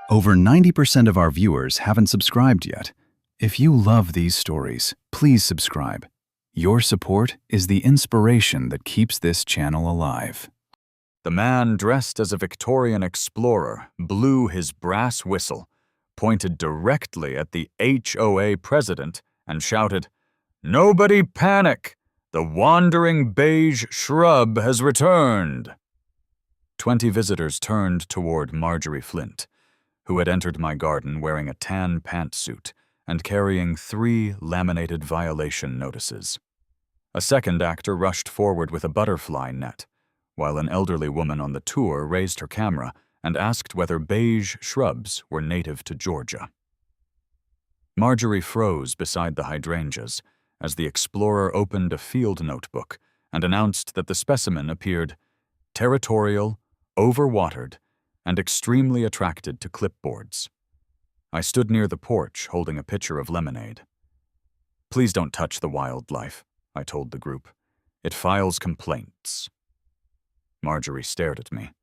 Over 90% of our viewers haven't subscribed yet. If you love these stories, please subscribe. Your support is the inspiration that keeps this channel alive. The man dressed as a Victorian explorer blew his brass whistle, pointed directly at the HOA president, and shouted, "Nobody panic! The wandering beige shrub has returned." 20 visitors turned toward Marjorie Flint, who had entered my garden wearing a tan pantsuit and carrying 3 laminated violation notices. A second actor rushed forward with a butterfly net, while an elderly woman on the tour raised her camera and asked whether beige shrubs were native to Georgia. Marjorie froze beside the hydrangeas as the explorer opened a field notebook and announced that the specimen appeared territorial, overwatered, and extremely attracted to clipboards. I stood near the porch holding a pitcher of lemonade. "Please don't touch the wildlife," I told the group. "It files complaints." Marjorie stared at me.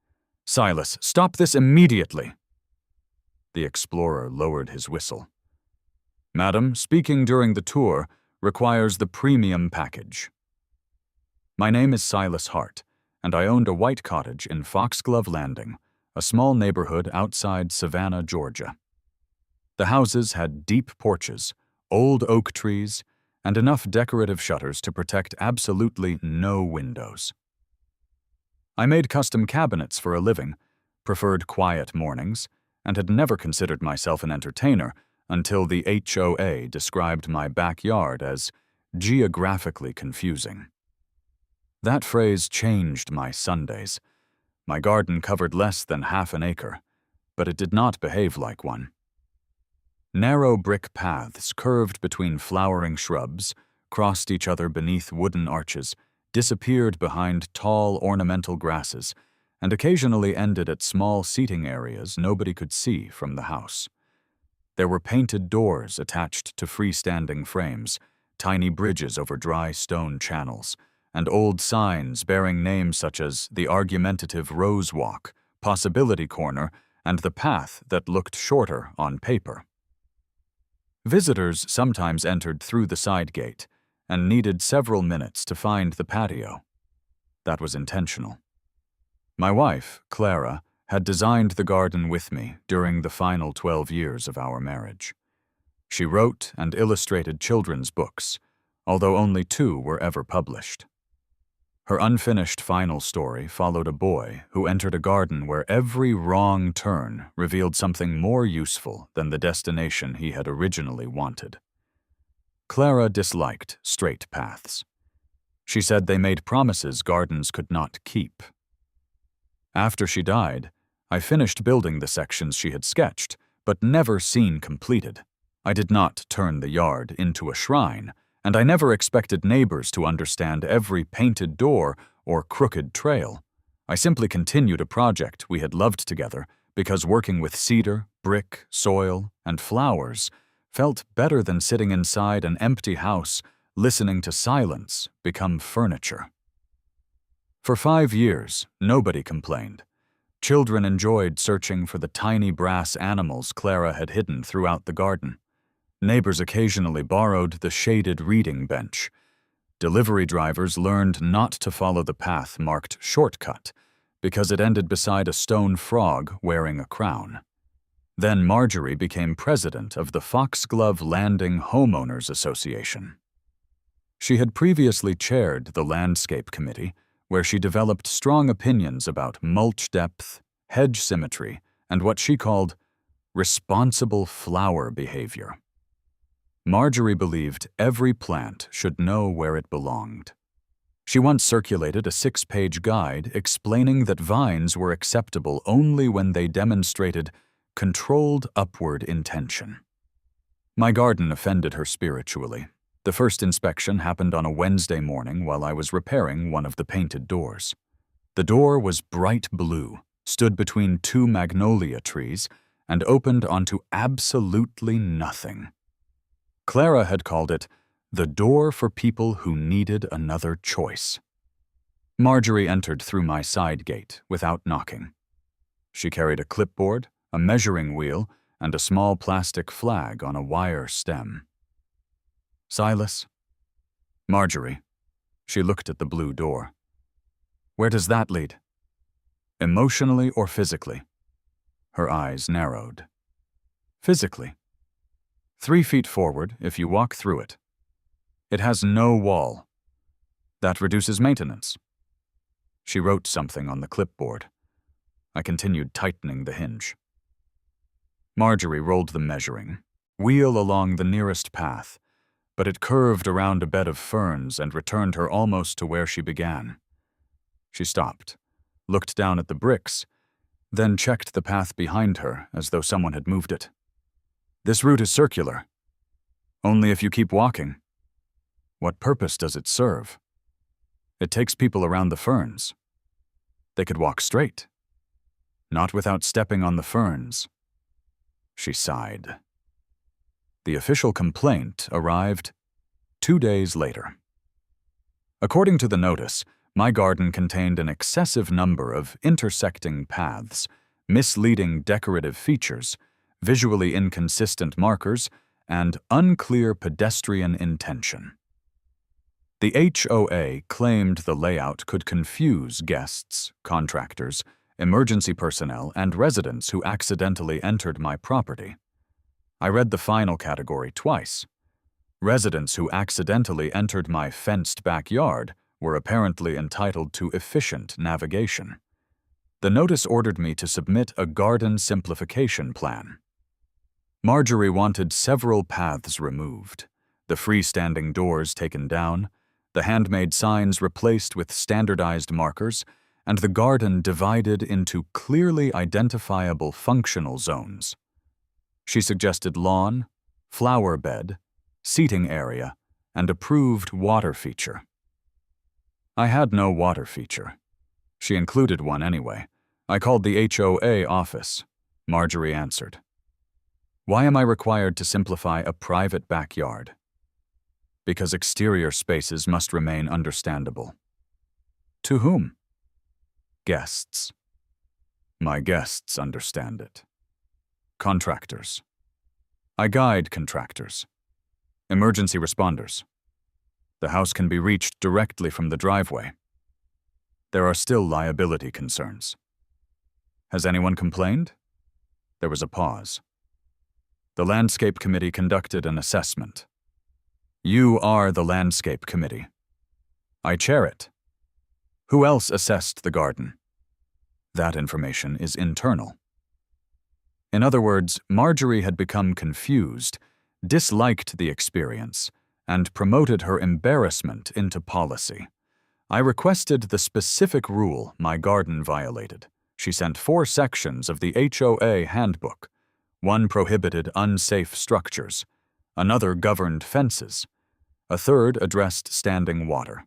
"Silas, stop this immediately!" The explorer lowered his whistle. "Madam, speaking during the tour requires the premium package." My name is Silas Hart, and I owned a white cottage in Foxglove Landing, a small neighborhood outside Savannah, Georgia. The houses had deep porches, old oak trees, and enough decorative shutters to protect absolutely no windows. I made custom cabinets for a living, preferred quiet mornings, and had never considered myself an entertainer until the HOA described my backyard as geographically confusing. That phrase changed my Sundays. My garden covered less than half an acre, but it did not behave like one. Narrow brick paths curved between flowering shrubs, crossed each other beneath wooden arches, disappeared behind tall ornamental grasses, and occasionally ended at small seating areas nobody could see from the house. There were painted doors attached to freestanding frames, tiny bridges over dry stone channels, and old signs bearing names such as the argumentative Rose Walk, Possibility Corner, and the path that looked shorter on paper. Visitors sometimes entered through the side gate and needed several minutes to find the patio. That was intentional. My wife, Clara, had designed the garden with me during the final 12 years of our marriage. She wrote and illustrated children's books, although only 2 were ever published. Her unfinished final story followed a boy who entered a garden where every wrong turn revealed something more useful than the destination he had originally wanted. Clara disliked straight paths. She said they made promises gardens could not keep. After she died, I finished building the sections she had sketched, but never seen completed. I did not turn the yard into a shrine, and I never expected neighbors to understand every painted door or crooked trail. I simply continued a project we had loved together because working with cedar, brick, soil, and flowers felt better than sitting inside an empty house listening to silence become furniture. For 5 years, nobody complained. Children enjoyed searching for the tiny brass animals Clara had hidden throughout the garden. Neighbors occasionally borrowed the shaded reading bench. Delivery drivers learned not to follow the path marked shortcut because it ended beside a stone frog wearing a crown. Then Marjorie became president of the Foxglove Landing Homeowners Association. She had previously chaired the landscape committee, where she developed strong opinions about mulch depth, hedge symmetry, and what she called responsible flower behavior. Marjorie believed every plant should know where it belonged. She once circulated a 6-page guide explaining that vines were acceptable only when they demonstrated controlled upward intention. My garden offended her spiritually. The first inspection happened on a Wednesday morning while I was repairing one of the painted doors. The door was bright blue, stood between 2 magnolia trees, and opened onto absolutely nothing. Clara had called it the door for people who needed another choice. Marjorie entered through my side gate without knocking. She carried a clipboard, a measuring wheel, and a small plastic flag on a wire stem. Silas? Marjorie. She looked at the blue door. Where does that lead? Emotionally or physically? Her eyes narrowed. Physically. 3 feet forward if you walk through it. It has no wall. That reduces maintenance. She wrote something on the clipboard. I continued tightening the hinge. Marjorie rolled the measuring wheel along the nearest path, but it curved around a bed of ferns and returned her almost to where she began. She stopped, looked down at the bricks, then checked the path behind her as though someone had moved it. This route is circular. Only if you keep walking. What purpose does it serve? It takes people around the ferns. They could walk straight. Not without stepping on the ferns. She sighed. The official complaint arrived 2 days later. According to the notice, my garden contained an excessive number of intersecting paths, misleading decorative features, visually inconsistent markers, and unclear pedestrian intention. The HOA claimed the layout could confuse guests, contractors, emergency personnel, and residents who accidentally entered my property. I read the final category twice. Residents who accidentally entered my fenced backyard were apparently entitled to efficient navigation. The notice ordered me to submit a garden simplification plan. Marjorie wanted several paths removed, the freestanding doors taken down, the handmade signs replaced with standardized markers, and the garden divided into clearly identifiable functional zones. She suggested lawn, flower bed, seating area, and approved water feature. I had no water feature. She included one anyway. I called the HOA office. Marjorie answered. Why am I required to simplify a private backyard? Because exterior spaces must remain understandable. To whom? Guests. My guests understand it. Contractors. I guide contractors. Emergency responders. The house can be reached directly from the driveway. There are still liability concerns. Has anyone complained? There was a pause. The Landscape Committee conducted an assessment. You are the Landscape Committee. I chair it. Who else assessed the garden? That information is internal. In other words, Marjorie had become confused, disliked the experience, and promoted her embarrassment into policy. I requested the specific rule my garden violated. She sent 4 sections of the HOA handbook. One prohibited unsafe structures. Another governed fences. A third addressed standing water.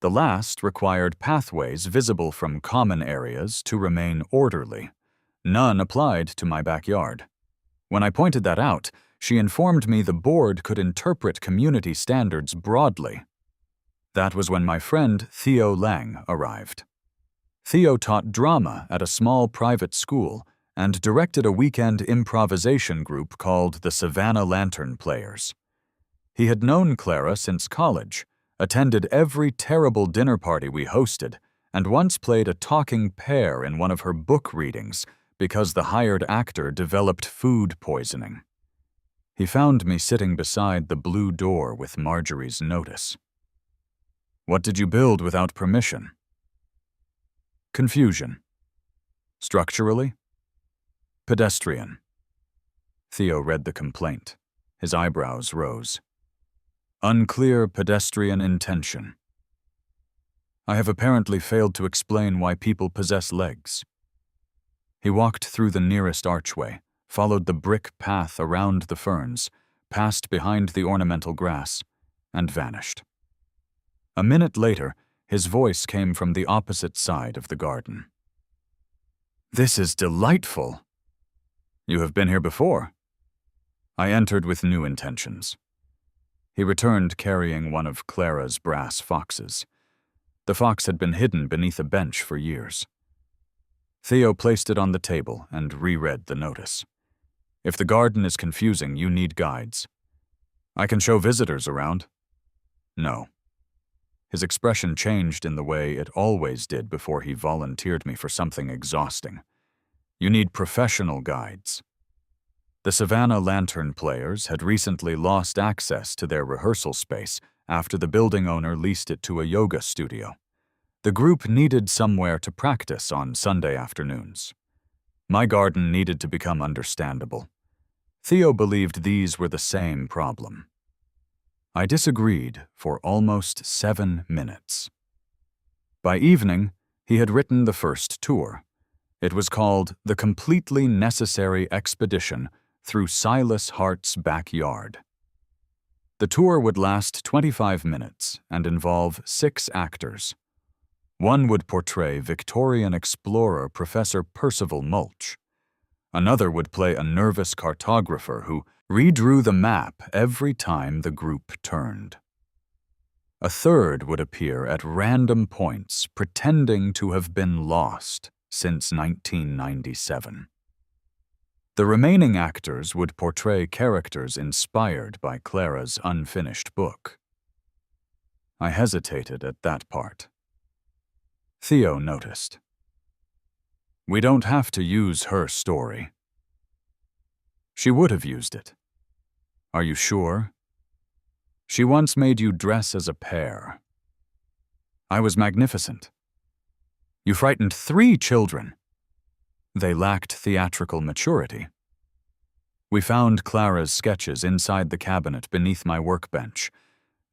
The last required pathways visible from common areas to remain orderly. None applied to my backyard. When I pointed that out, she informed me the board could interpret community standards broadly. That was when my friend Theo Lang arrived. Theo taught drama at a small private school and directed a weekend improvisation group called the Savannah Lantern Players. He had known Clara since college, attended every terrible dinner party we hosted, and once played a talking pear in one of her book readings because the hired actor developed food poisoning. He found me sitting beside the blue door with Marjorie's notice. What did you build without permission? Confusion. Structurally? Pedestrian. Theo read the complaint. His eyebrows rose. Unclear pedestrian intention. I have apparently failed to explain why people possess legs. He walked through the nearest archway, followed the brick path around the ferns, passed behind the ornamental grass, and vanished. A minute later, his voice came from the opposite side of the garden. This is delightful. You have been here before. I entered with new intentions. He returned carrying one of Clara's brass foxes. The fox had been hidden beneath a bench for years. Theo placed it on the table and reread the notice. If the garden is confusing, you need guides. I can show visitors around. No. His expression changed in the way it always did before he volunteered me for something exhausting. You need professional guides. The Savannah lantern players had recently lost access to their rehearsal space after the building owner leased it to a yoga studio. The group needed somewhere to practice on Sunday afternoons. My garden needed to become understandable. Theo believed these were the same problem. I disagreed for almost 7 minutes. By evening, he had written the first tour. It was called The Completely Necessary Expedition Through Silas Hart's Backyard. The tour would last 25 minutes and involve 6 actors. One would portray Victorian explorer Professor Percival Mulch. Another would play a nervous cartographer who redrew the map every time the group turned. A third would appear at random points, pretending to have been lost since 1997. The remaining actors would portray characters inspired by Clara's unfinished book. I hesitated at that part. Theo noticed. We don't have to use her story. She would have used it. Are you sure? She once made you dress as a pear. I was magnificent. You frightened 3 children. They lacked theatrical maturity. We found Clara's sketches inside the cabinet beneath my workbench.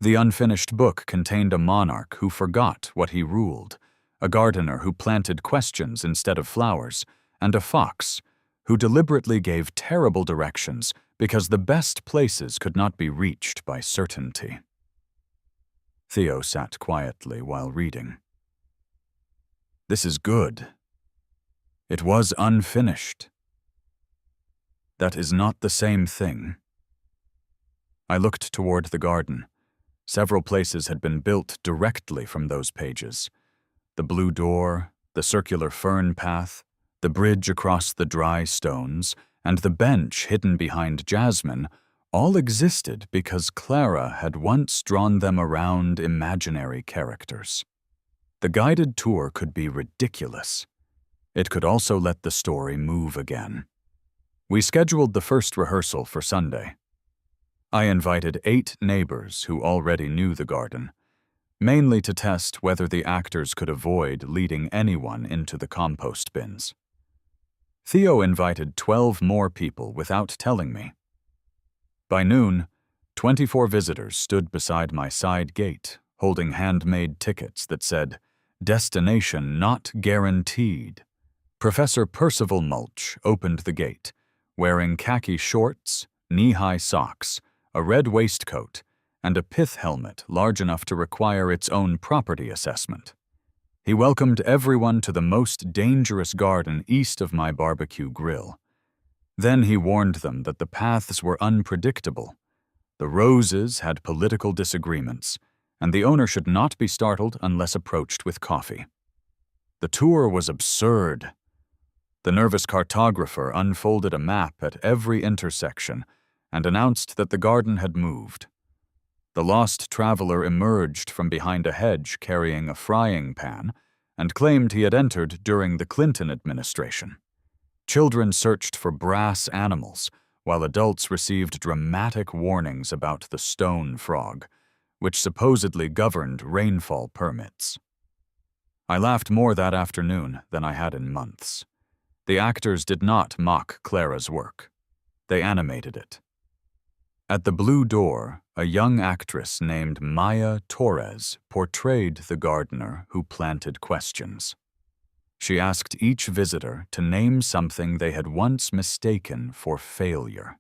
The unfinished book contained a monarch who forgot what he ruled, a gardener who planted questions instead of flowers, and a fox who deliberately gave terrible directions because the best places could not be reached by certainty. Theo sat quietly while reading. This is good. It was unfinished. That is not the same thing. I looked toward the garden. Several places had been built directly from those pages. The blue door, the circular fern path, the bridge across the dry stones, and the bench hidden behind jasmine all existed because Clara had once drawn them around imaginary characters. The guided tour could be ridiculous. It could also let the story move again. We scheduled the first rehearsal for Sunday. I invited 8 neighbors who already knew the garden, mainly to test whether the actors could avoid leading anyone into the compost bins. Theo invited 12 more people without telling me. By noon, 24 visitors stood beside my side gate, holding handmade tickets that said, "Destination not guaranteed." Professor Percival Mulch opened the gate, wearing khaki shorts, knee-high socks, a red waistcoat, and a pith helmet large enough to require its own property assessment. He welcomed everyone to the most dangerous garden east of my barbecue grill. Then he warned them that the paths were unpredictable. The roses had political disagreements, and the owner should not be startled unless approached with coffee. The tour was absurd. The nervous cartographer unfolded a map at every intersection and announced that the garden had moved. The lost traveler emerged from behind a hedge carrying a frying pan and claimed he had entered during the Clinton administration. Children searched for brass animals, while adults received dramatic warnings about the stone frog, which supposedly governed rainfall permits. I laughed more that afternoon than I had in months. The actors did not mock Clara's work. They animated it. At the Blue Door, a young actress named Maya Torres portrayed the gardener who planted questions. She asked each visitor to name something they had once mistaken for failure.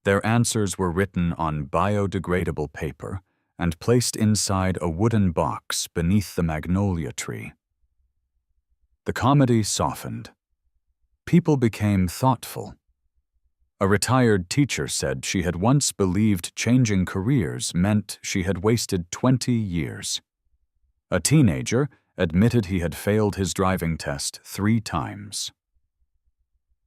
Their answers were written on biodegradable paper and placed inside a wooden box beneath the magnolia tree. The comedy softened. People became thoughtful. A retired teacher said she had once believed changing careers meant she had wasted 20 years. A teenager admitted he had failed his driving test 3 times.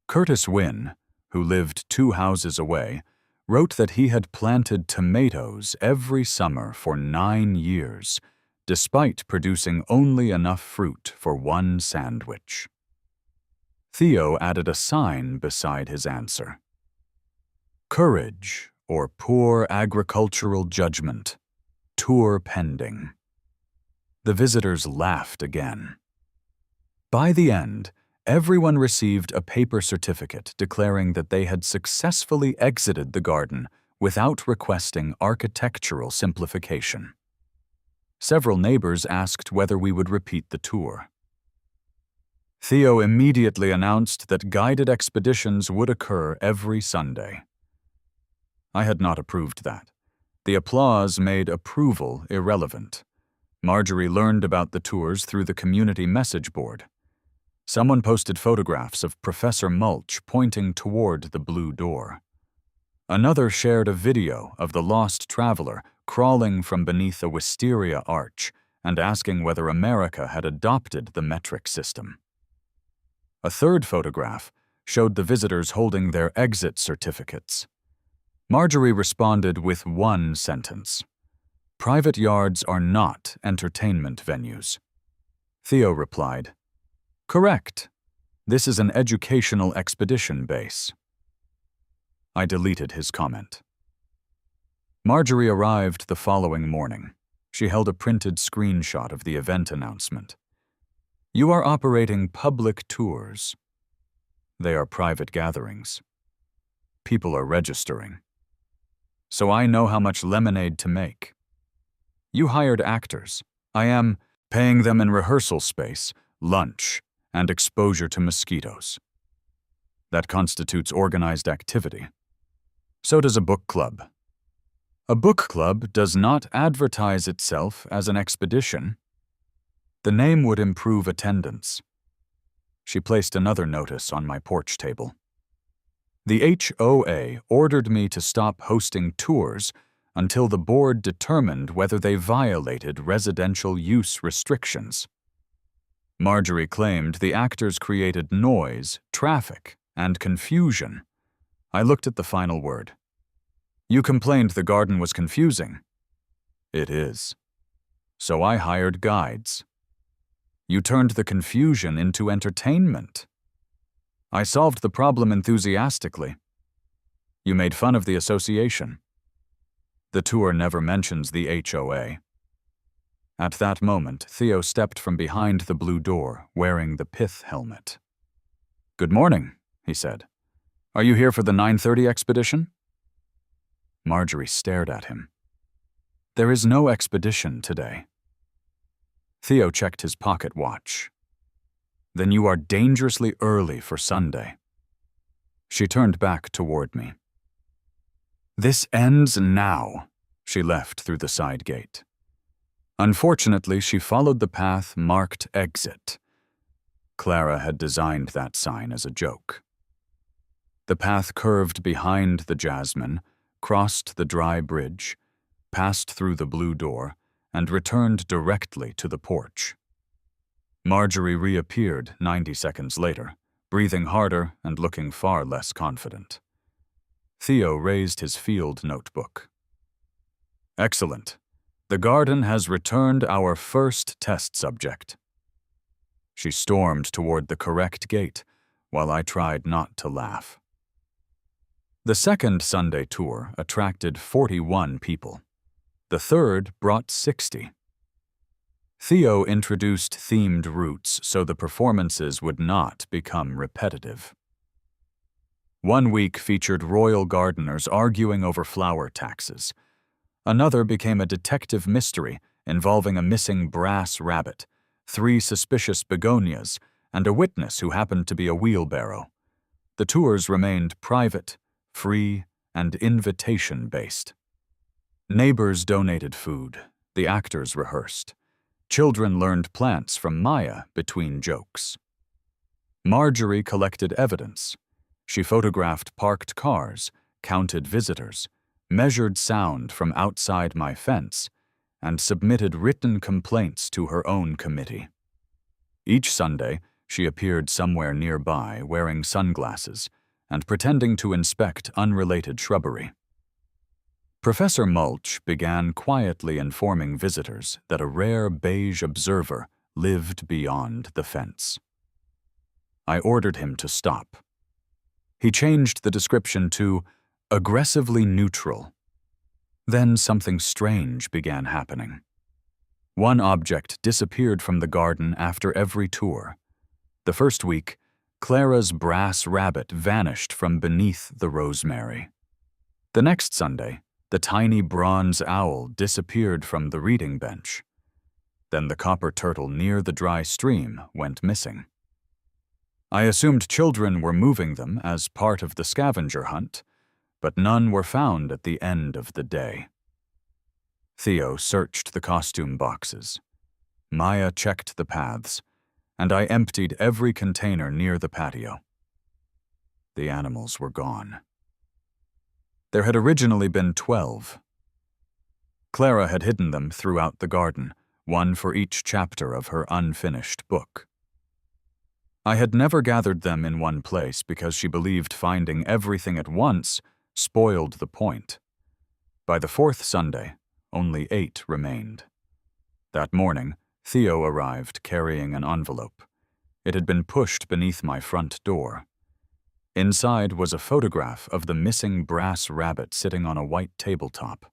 Curtis Wynne, who lived 2 houses away, wrote that he had planted tomatoes every summer for 9 years, despite producing only enough fruit for 1 sandwich. Theo added a sign beside his answer. Courage, or poor agricultural judgment. Tour pending. The visitors laughed again. By the end, everyone received a paper certificate declaring that they had successfully exited the garden without requesting architectural simplification. Several neighbors asked whether we would repeat the tour. Theo immediately announced that guided expeditions would occur every Sunday. I had not approved that. The applause made approval irrelevant. Marjorie learned about the tours through the community message board. Someone posted photographs of Professor Mulch pointing toward the blue door. Another shared a video of the lost traveler crawling from beneath a wisteria arch and asking whether America had adopted the metric system. A third photograph showed the visitors holding their exit certificates. Marjorie responded with one sentence. Private yards are not entertainment venues. Theo replied, Correct. This is an educational expedition base. I deleted his comment. Marjorie arrived the following morning. She held a printed screenshot of the event announcement. You are operating public tours. They are private gatherings. People are registering. So I know how much lemonade to make. You hired actors. I am paying them in rehearsal space, lunch, and exposure to mosquitoes. That constitutes organized activity. So does a book club. A book club does not advertise itself as an expedition. The name would improve attendance. She placed another notice on my porch table. The HOA ordered me to stop hosting tours until the board determined whether they violated residential use restrictions. Marjorie claimed the actors created noise, traffic, and confusion. I looked at the final word. You complained the garden was confusing. It is. So I hired guides. You turned the confusion into entertainment. I solved the problem enthusiastically. You made fun of the association. The tour never mentions the HOA. At that moment, Theo stepped from behind the blue door, wearing the pith helmet. Good morning, he said. Are you here for the 9:30 expedition? Marjorie stared at him. There is no expedition today. Theo checked his pocket watch. Then you are dangerously early for Sunday. She turned back toward me. This ends now. She left through the side gate. Unfortunately, she followed the path marked exit. Clara had designed that sign as a joke. The path curved behind the jasmine, crossed the dry bridge, passed through the blue door, and returned directly to the porch. Marjorie reappeared 90 seconds later, breathing harder and looking far less confident. Theo raised his field notebook. Excellent. The garden has returned our first test subject. She stormed toward the correct gate, while I tried not to laugh. The second Sunday tour attracted 41 people. The third brought 60. Theo introduced themed routes so the performances would not become repetitive. One week featured royal gardeners arguing over flower taxes. Another became a detective mystery involving a missing brass rabbit, 3 suspicious begonias, and a witness who happened to be a wheelbarrow. The tours remained private, free, and invitation-based. Neighbors donated food. The actors rehearsed. Children learned plants from Maya between jokes. Marjorie collected evidence. She photographed parked cars, counted visitors, measured sound from outside my fence, and submitted written complaints to her own committee. Each Sunday, she appeared somewhere nearby wearing sunglasses and pretending to inspect unrelated shrubbery. Professor Mulch began quietly informing visitors that a rare beige observer lived beyond the fence. I ordered him to stop. He changed the description to aggressively neutral. Then something strange began happening. One object disappeared from the garden after every tour. The first week, Clara's brass rabbit vanished from beneath the rosemary. The next Sunday, the tiny bronze owl disappeared from the reading bench. Then the copper turtle near the dry stream went missing. I assumed children were moving them as part of the scavenger hunt, but none were found at the end of the day. Theo searched the costume boxes. Maya checked the paths, and I emptied every container near the patio. The animals were gone. There had originally been 12. Clara had hidden them throughout the garden, one for each chapter of her unfinished book. I had never gathered them in one place because she believed finding everything at once spoiled the point. By the fourth Sunday, only 8 remained. That morning, Theo arrived carrying an envelope. It had been pushed beneath my front door. Inside was a photograph of the missing brass rabbit sitting on a white tabletop.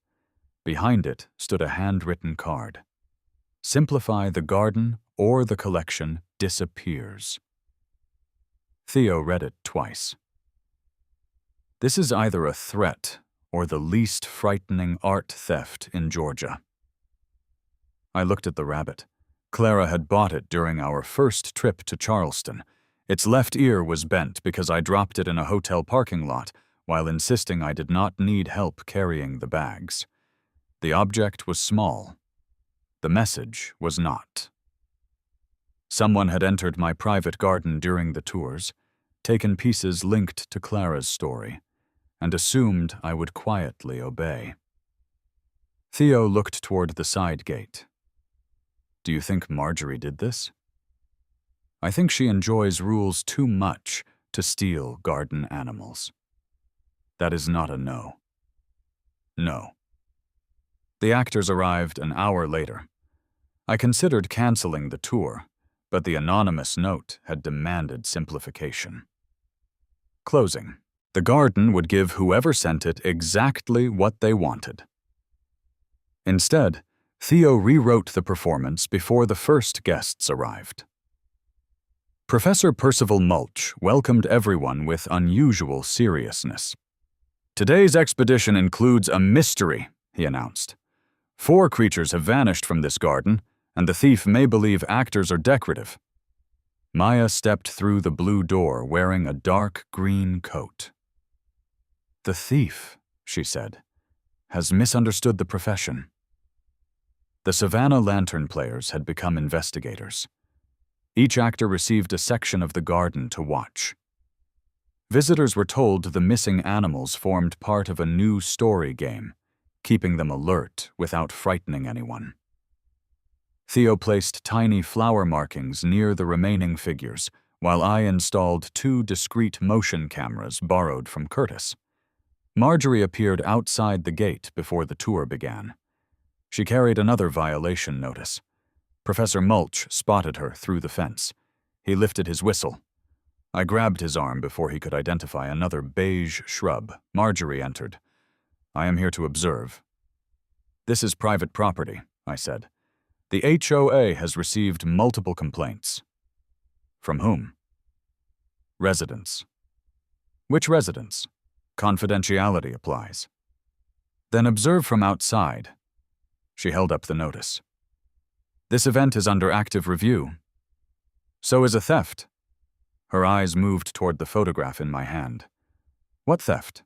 Behind it stood a handwritten card. Simplify the garden or the collection disappears. Theo read it twice. This is either a threat or the least frightening art theft in Georgia. I looked at the rabbit. Clara had bought it during our first trip to Charleston. Its left ear was bent because I dropped it in a hotel parking lot while insisting I did not need help carrying the bags. The object was small. The message was not. Someone had entered my private garden during the tours, taken pieces linked to Clara's story, and assumed I would quietly obey. Theo looked toward the side gate. Do you think Marjorie did this? I think she enjoys rules too much to steal garden animals. That is not a no. No. The actors arrived an hour later. I considered canceling the tour, but the anonymous note had demanded simplification. Closing. The garden would give whoever sent it exactly what they wanted. Instead, Theo rewrote the performance before the first guests arrived. Professor Percival Mulch welcomed everyone with unusual seriousness. Today's expedition includes a mystery, he announced. 4 creatures have vanished from this garden, and the thief may believe actors are decorative. Maya stepped through the blue door wearing a dark green coat. The thief, she said, has misunderstood the profession. The Savannah lantern players had become investigators. Each actor received a section of the garden to watch. Visitors were told the missing animals formed part of a new story game, keeping them alert without frightening anyone. Theo placed tiny flower markings near the remaining figures, while I installed 2 discrete motion cameras borrowed from Curtis. Marjorie appeared outside the gate before the tour began. She carried another violation notice. Professor Mulch spotted her through the fence. He lifted his whistle. I grabbed his arm before he could identify another beige shrub. Marjorie entered. I am here to observe. This is private property, I said. The HOA has received multiple complaints. From whom? Residents. Which residents? Confidentiality applies. Then observe from outside. She held up the notice. This event is under active review. So is a theft. Her eyes moved toward the photograph in my hand. What theft?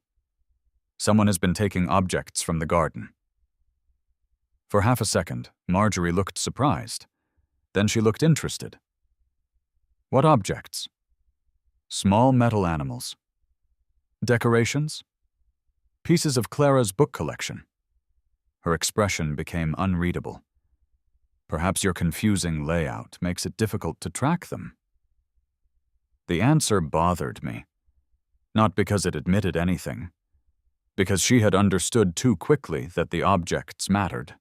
Someone has been taking objects from the garden. For half a second, Marjorie looked surprised. Then she looked interested. What objects? Small metal animals. Decorations? Pieces of Clara's book collection. Her expression became unreadable. Perhaps your confusing layout makes it difficult to track them. The answer bothered me, not because it admitted anything, because she had understood too quickly that the objects mattered.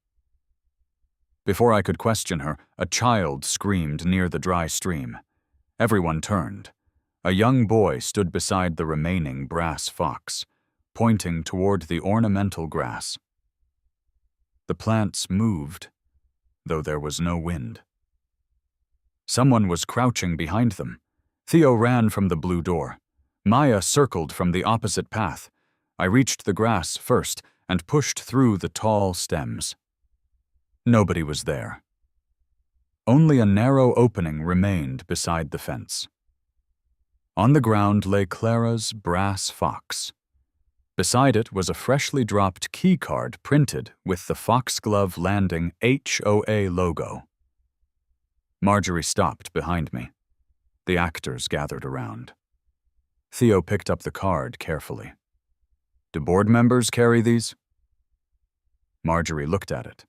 Before I could question her, a child screamed near the dry stream. Everyone turned. A young boy stood beside the remaining brass fox, pointing toward the ornamental grass. The plants moved, though there was no wind. Someone was crouching behind them. Theo ran from the blue door. Maya circled from the opposite path. I reached the grass first and pushed through the tall stems. Nobody was there. Only a narrow opening remained beside the fence. On the ground lay Clara's brass fox. Beside it was a freshly dropped key card printed with the Foxglove Landing HOA logo. Marjorie stopped behind me. The actors gathered around. Theo picked up the card carefully. Do board members carry these? Marjorie looked at it.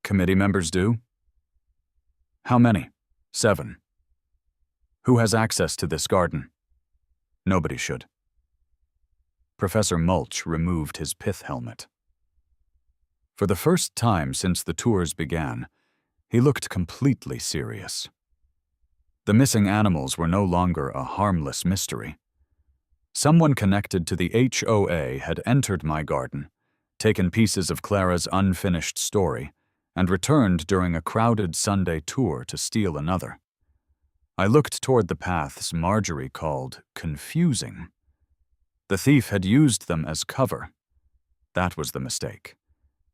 Committee members do? How many? 7. Who has access to this garden? Nobody should. Professor Mulch removed his pith helmet. For the first time since the tours began, he looked completely serious. The missing animals were no longer a harmless mystery. Someone connected to the HOA had entered my garden, taken pieces of Clara's unfinished story, and returned during a crowded Sunday tour to steal another. I looked toward the paths Marjorie called confusing. The thief had used them as cover. That was the mistake.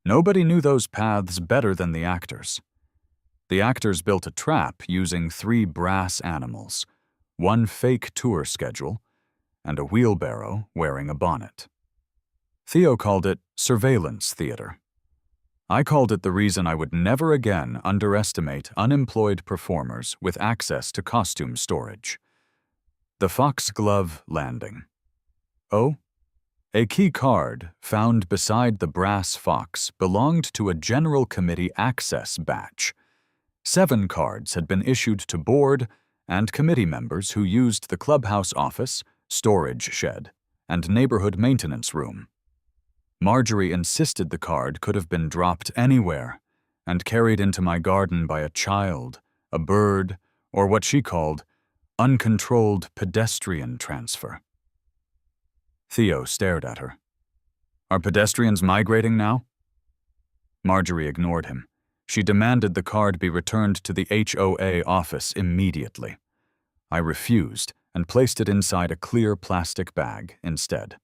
Nobody knew those paths better than the actors. The actors built a trap using 3 brass animals, 1 fake tour schedule, and a wheelbarrow wearing a bonnet. Theo called it surveillance theater. I called it the reason I would never again underestimate unemployed performers with access to costume storage. The Foxglove Landing. Oh? A key card found beside the brass fox belonged to a General Committee access batch. 7 cards had been issued to board and committee members who used the clubhouse office, storage shed, and neighborhood maintenance room. Marjorie insisted the card could have been dropped anywhere and carried into my garden by a child, a bird, or what she called uncontrolled pedestrian transfer. Theo stared at her. Are pedestrians migrating now? Marjorie ignored him. She demanded the card be returned to the HOA office immediately. I refused and placed it inside a clear plastic bag instead.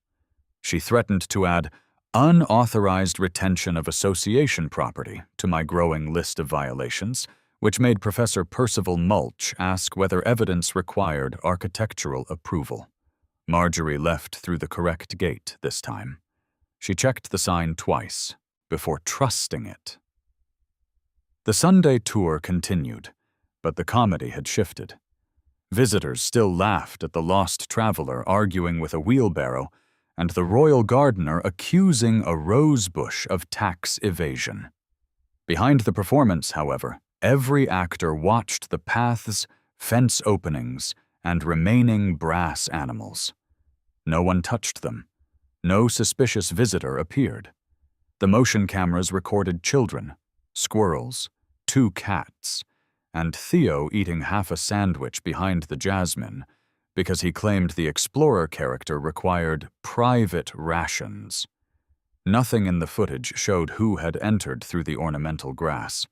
She threatened to add unauthorized retention of association property to my growing list of violations, which made Professor Percival Mulch ask whether evidence required architectural approval. Marjorie left through the correct gate this time. She checked the sign twice before trusting it. The Sunday tour continued, but the comedy had shifted. Visitors still laughed at the lost traveler arguing with a wheelbarrow and the royal gardener accusing a rose bush of tax evasion. Behind the performance, however, every actor watched the paths, fence openings, and remaining brass animals. No one touched them. No suspicious visitor appeared. The motion cameras recorded children, squirrels, 2 cats, and Theo eating half a sandwich behind the jasmine because he claimed the explorer character required private rations. Nothing in the footage showed who had entered through the ornamental grass.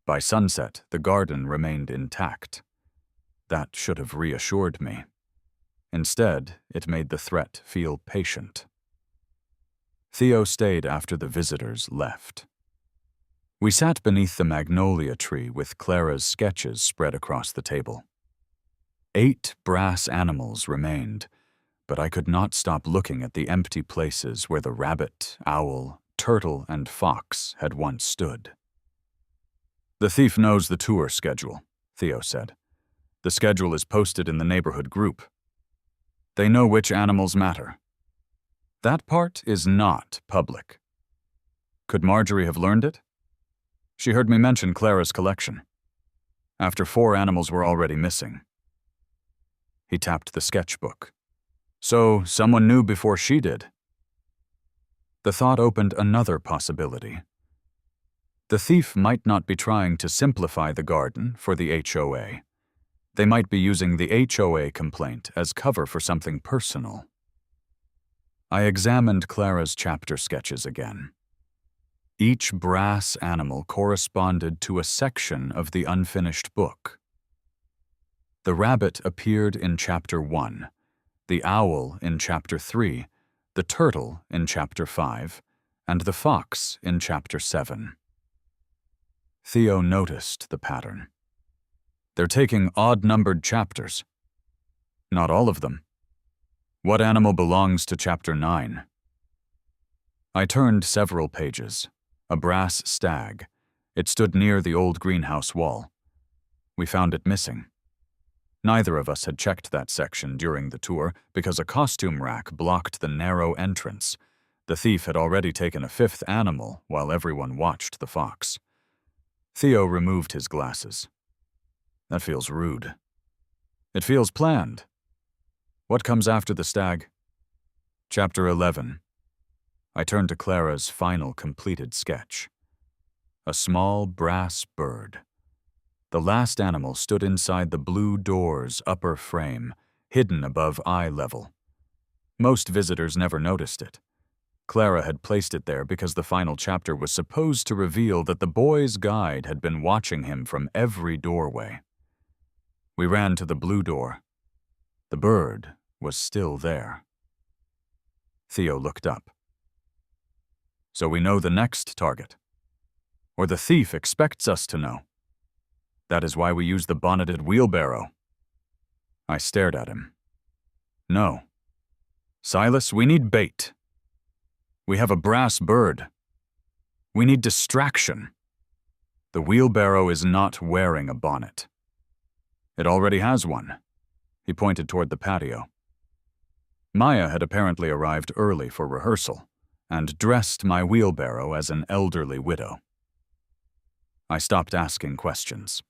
By sunset, the garden remained intact. That should have reassured me. Instead, it made the threat feel patient. Theo stayed after the visitors left. We sat beneath the magnolia tree with Clara's sketches spread across the table. 8 brass animals remained, but I could not stop looking at the empty places where the rabbit, owl, turtle, and fox had once stood. The thief knows the tour schedule, Theo said. The schedule is posted in the neighborhood group. They know which animals matter. That part is not public. Could Marjorie have learned it? She heard me mention Clara's collection. After 4 animals were already missing. He tapped the sketchbook. So someone knew before she did. The thought opened another possibility. The thief might not be trying to simplify the garden for the HOA. They might be using the HOA complaint as cover for something personal. I examined Clara's chapter sketches again. Each brass animal corresponded to a section of the unfinished book. The rabbit appeared in Chapter 1, the owl in Chapter 3, the turtle in Chapter 5, and the fox in Chapter 7. Theo noticed the pattern. They're taking odd-numbered chapters. Not all of them. What animal belongs to Chapter 9? I turned several pages. A brass stag. It stood near the old greenhouse wall. We found it missing. Neither of us had checked that section during the tour because a costume rack blocked the narrow entrance. The thief had already taken a 5th animal while everyone watched the fox. Theo removed his glasses. That feels rude. It feels planned. What comes after the stag? Chapter 11. I turned to Clara's final completed sketch. A small brass bird. The last animal stood inside the blue door's upper frame, hidden above eye level. Most visitors never noticed it. Clara had placed it there because the final chapter was supposed to reveal that the boy's guide had been watching him from every doorway. We ran to the blue door. The bird was still there. Theo looked up. So we know the next target. Or the thief expects us to know. That is why we use the bonneted wheelbarrow. I stared at him. No. Silas, we need bait. We have a brass bird. We need distraction. The wheelbarrow is not wearing a bonnet. It already has one. He pointed toward the patio. Maya had apparently arrived early for rehearsal and dressed my wheelbarrow as an elderly widow. I stopped asking questions.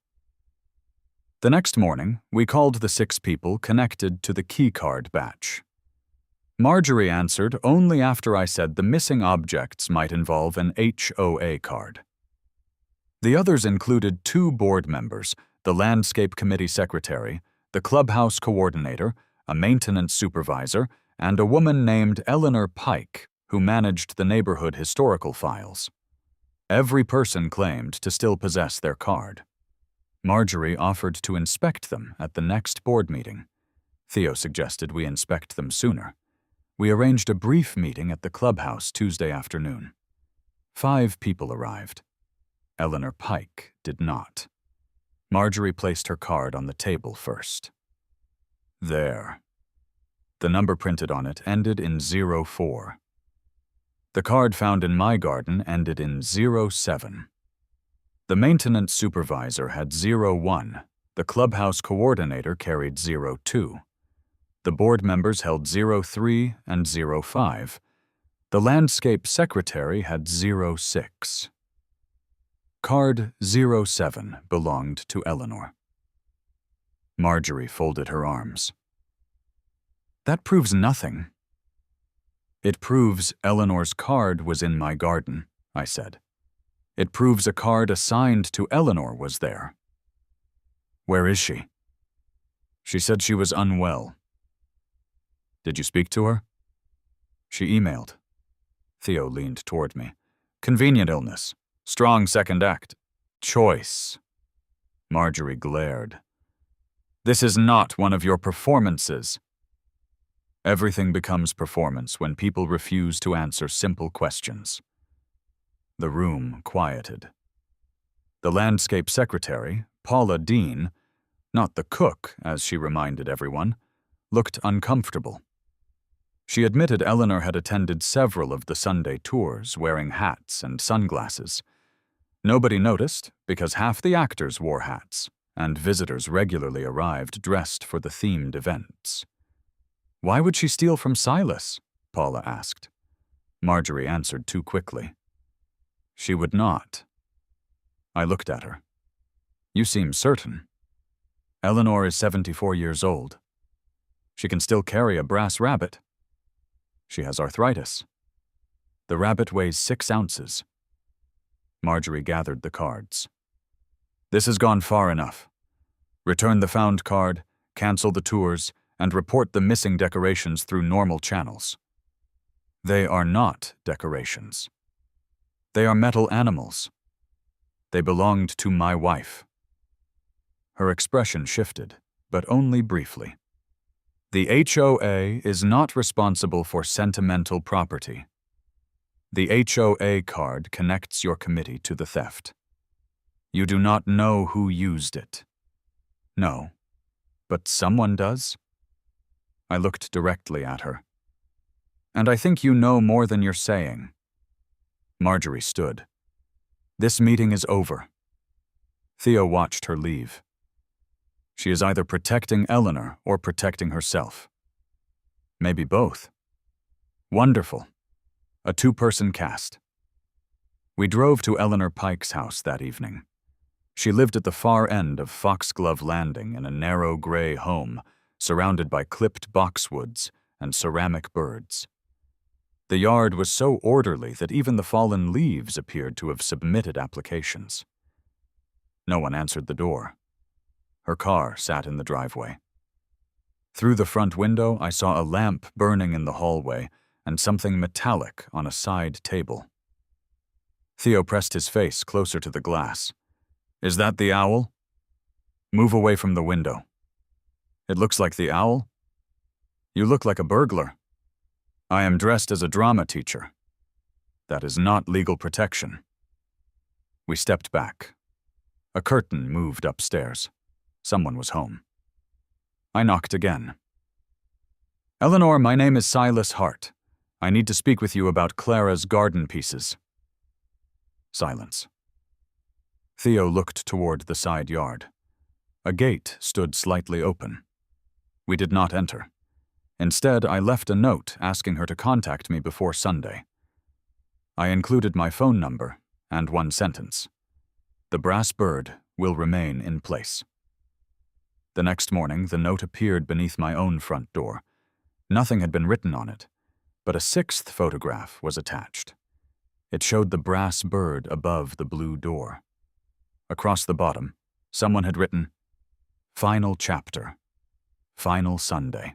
The next morning, we called the 6 people connected to the keycard batch. Marjorie answered only after I said the missing objects might involve an HOA card. The others included 2 board members, the landscape committee secretary, the clubhouse coordinator, a maintenance supervisor, and a woman named Eleanor Pike, who managed the neighborhood historical files. Every person claimed to still possess their card. Marjorie offered to inspect them at the next board meeting. Theo suggested we inspect them sooner. We arranged a brief meeting at the clubhouse Tuesday afternoon. 5 people arrived. Eleanor Pike did not. Marjorie placed her card on the table first. There. The number printed on it ended in 04. The card found in my garden ended in 07. The maintenance supervisor had 01. The clubhouse coordinator carried 02. The board members held 03 and 05. The landscape secretary had 06. Card 07 belonged to Eleanor. Marjorie folded her arms. That proves nothing. It proves Eleanor's card was in my garden, I said. It proves a card assigned to Eleanor was there. Where is she? She said she was unwell. Did you speak to her? She emailed. Theo leaned toward me. Convenient illness. Strong second act. Choice. Marjorie glared. This is not one of your performances. Everything becomes performance when people refuse to answer simple questions. The room quieted. The landscape secretary, Paula Dean, not the cook, as she reminded everyone, looked uncomfortable. She admitted Eleanor had attended several of the Sunday tours wearing hats and sunglasses. Nobody noticed because half the actors wore hats, and visitors regularly arrived dressed for the themed events. Why would she steal from Silas? Paula asked. Marjorie answered too quickly. She would not. I looked at her. You seem certain. Eleanor is 74 years old. She can still carry a brass rabbit. She has arthritis. The rabbit weighs 6 ounces. Marjorie gathered the cards. This has gone far enough. Return the found card, cancel the tours, and report the missing decorations through normal channels. They are not decorations. They are metal animals. They belonged to my wife. Her expression shifted, but only briefly. The HOA is not responsible for sentimental property. The HOA card connects your committee to the theft. You do not know who used it. No, but someone does? I looked directly at her. And I think you know more than you're saying. Marjorie stood. This meeting is over. Theo watched her leave. She is either protecting Eleanor or protecting herself. Maybe both. Wonderful. A 2-person cast. We drove to Eleanor Pike's house that evening. She lived at the far end of Foxglove Landing in a narrow gray home, surrounded by clipped boxwoods and ceramic birds. The yard was so orderly that even the fallen leaves appeared to have submitted applications. No one answered the door. Her car sat in the driveway. Through the front window, I saw a lamp burning in the hallway and something metallic on a side table. Theo pressed his face closer to the glass. Is that the owl? Move away from the window. It looks like the owl? You look like a burglar. I am dressed as a drama teacher. That is not legal protection. We stepped back. A curtain moved upstairs. Someone was home. I knocked again. Eleanor, my name is Silas Hart. I need to speak with you about Clara's garden pieces. Silence. Theo looked toward the side yard. A gate stood slightly open. We did not enter. Instead, I left a note asking her to contact me before Sunday. I included my phone number and one sentence. The brass bird will remain in place. The next morning, the note appeared beneath my own front door. Nothing had been written on it, but a 6th photograph was attached. It showed the brass bird above the blue door. Across the bottom, someone had written, Final chapter. Final Sunday.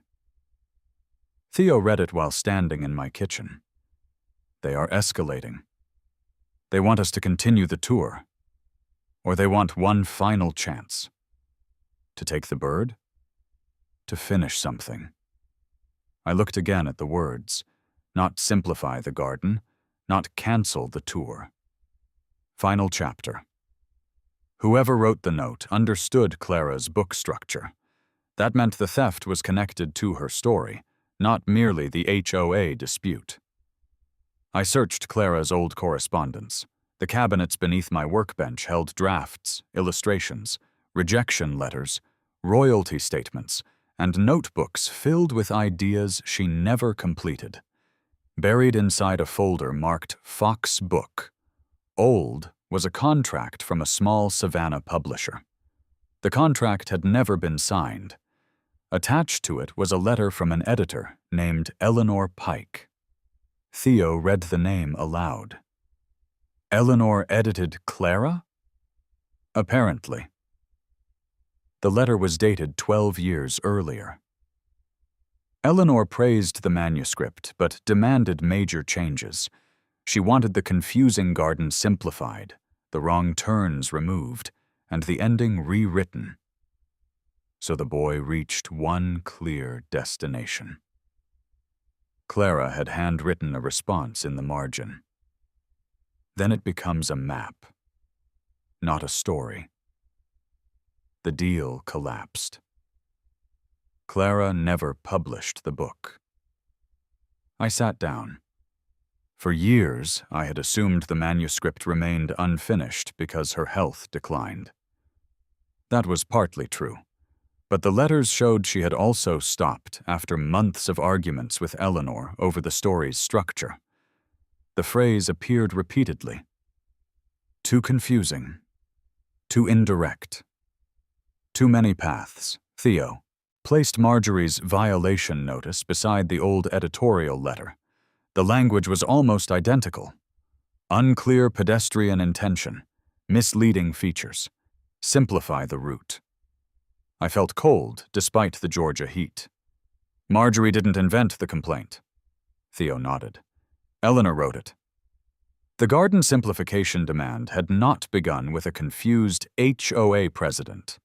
Theo read it while standing in my kitchen. They are escalating. They want us to continue the tour. Or they want one final chance. To take the bird? To finish something. I looked again at the words. Not simplify the garden, not cancel the tour. Final chapter. Whoever wrote the note understood Clara's book structure. That meant the theft was connected to her story, not merely the HOA dispute. I searched Clara's old correspondence. The cabinets beneath my workbench held drafts, illustrations, rejection letters, royalty statements, and notebooks filled with ideas she never completed. Buried inside a folder marked Fox Book. Old was a contract from a small Savannah publisher. The contract had never been signed. Attached to it was a letter from an editor named Eleanor Pike. Theo read the name aloud. Eleanor edited Clara? Apparently. The letter was dated 12 years earlier. Eleanor praised the manuscript, but demanded major changes. She wanted the confusing garden simplified, the wrong turns removed, and the ending rewritten. So the boy reached one clear destination. Clara had handwritten a response in the margin. Then it becomes a map, not a story. The deal collapsed. Clara never published the book. I sat down. For years, I had assumed the manuscript remained unfinished because her health declined. That was partly true, but the letters showed she had also stopped after months of arguments with Eleanor over the story's structure. The phrase appeared repeatedly. Too confusing, Too indirect. Too many paths. Theo placed Marjorie's violation notice beside the old editorial letter. The language was almost identical. Unclear pedestrian intention. Misleading features. Simplify the route. I felt cold despite the Georgia heat. Marjorie didn't invent the complaint. Theo nodded. Eleanor wrote it. The garden simplification demand had not begun with a confused HOA president.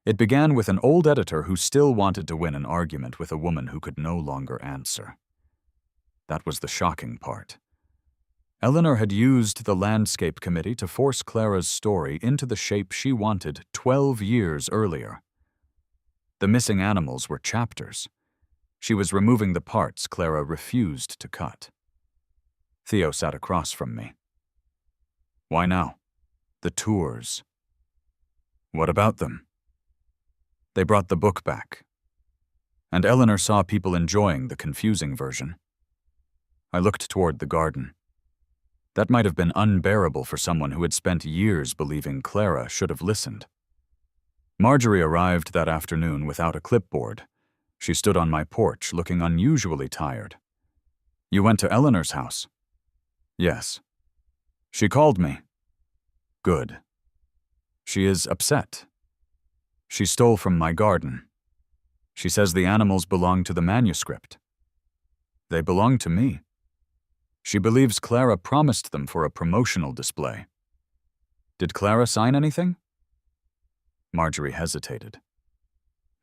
It began with an old editor who still wanted to win an argument with a woman who could no longer answer. That was the shocking part. Eleanor had used the landscape committee to force Clara's story into the shape she wanted 12 years earlier. The missing animals were chapters. She was removing the parts Clara refused to cut. Theo sat across from me. Why now? The tours. What about them? They brought the book back. And Eleanor saw people enjoying the confusing version. I looked toward the garden. That might have been unbearable for someone who had spent years believing Clara should have listened. Marjorie arrived that afternoon without a clipboard. She stood on my porch, looking unusually tired. You went to Eleanor's house? Yes. She called me. Good. She is upset. She stole from my garden. She says the animals belong to the manuscript. They belong to me. She believes Clara promised them for a promotional display. Did Clara sign anything? Marjorie hesitated.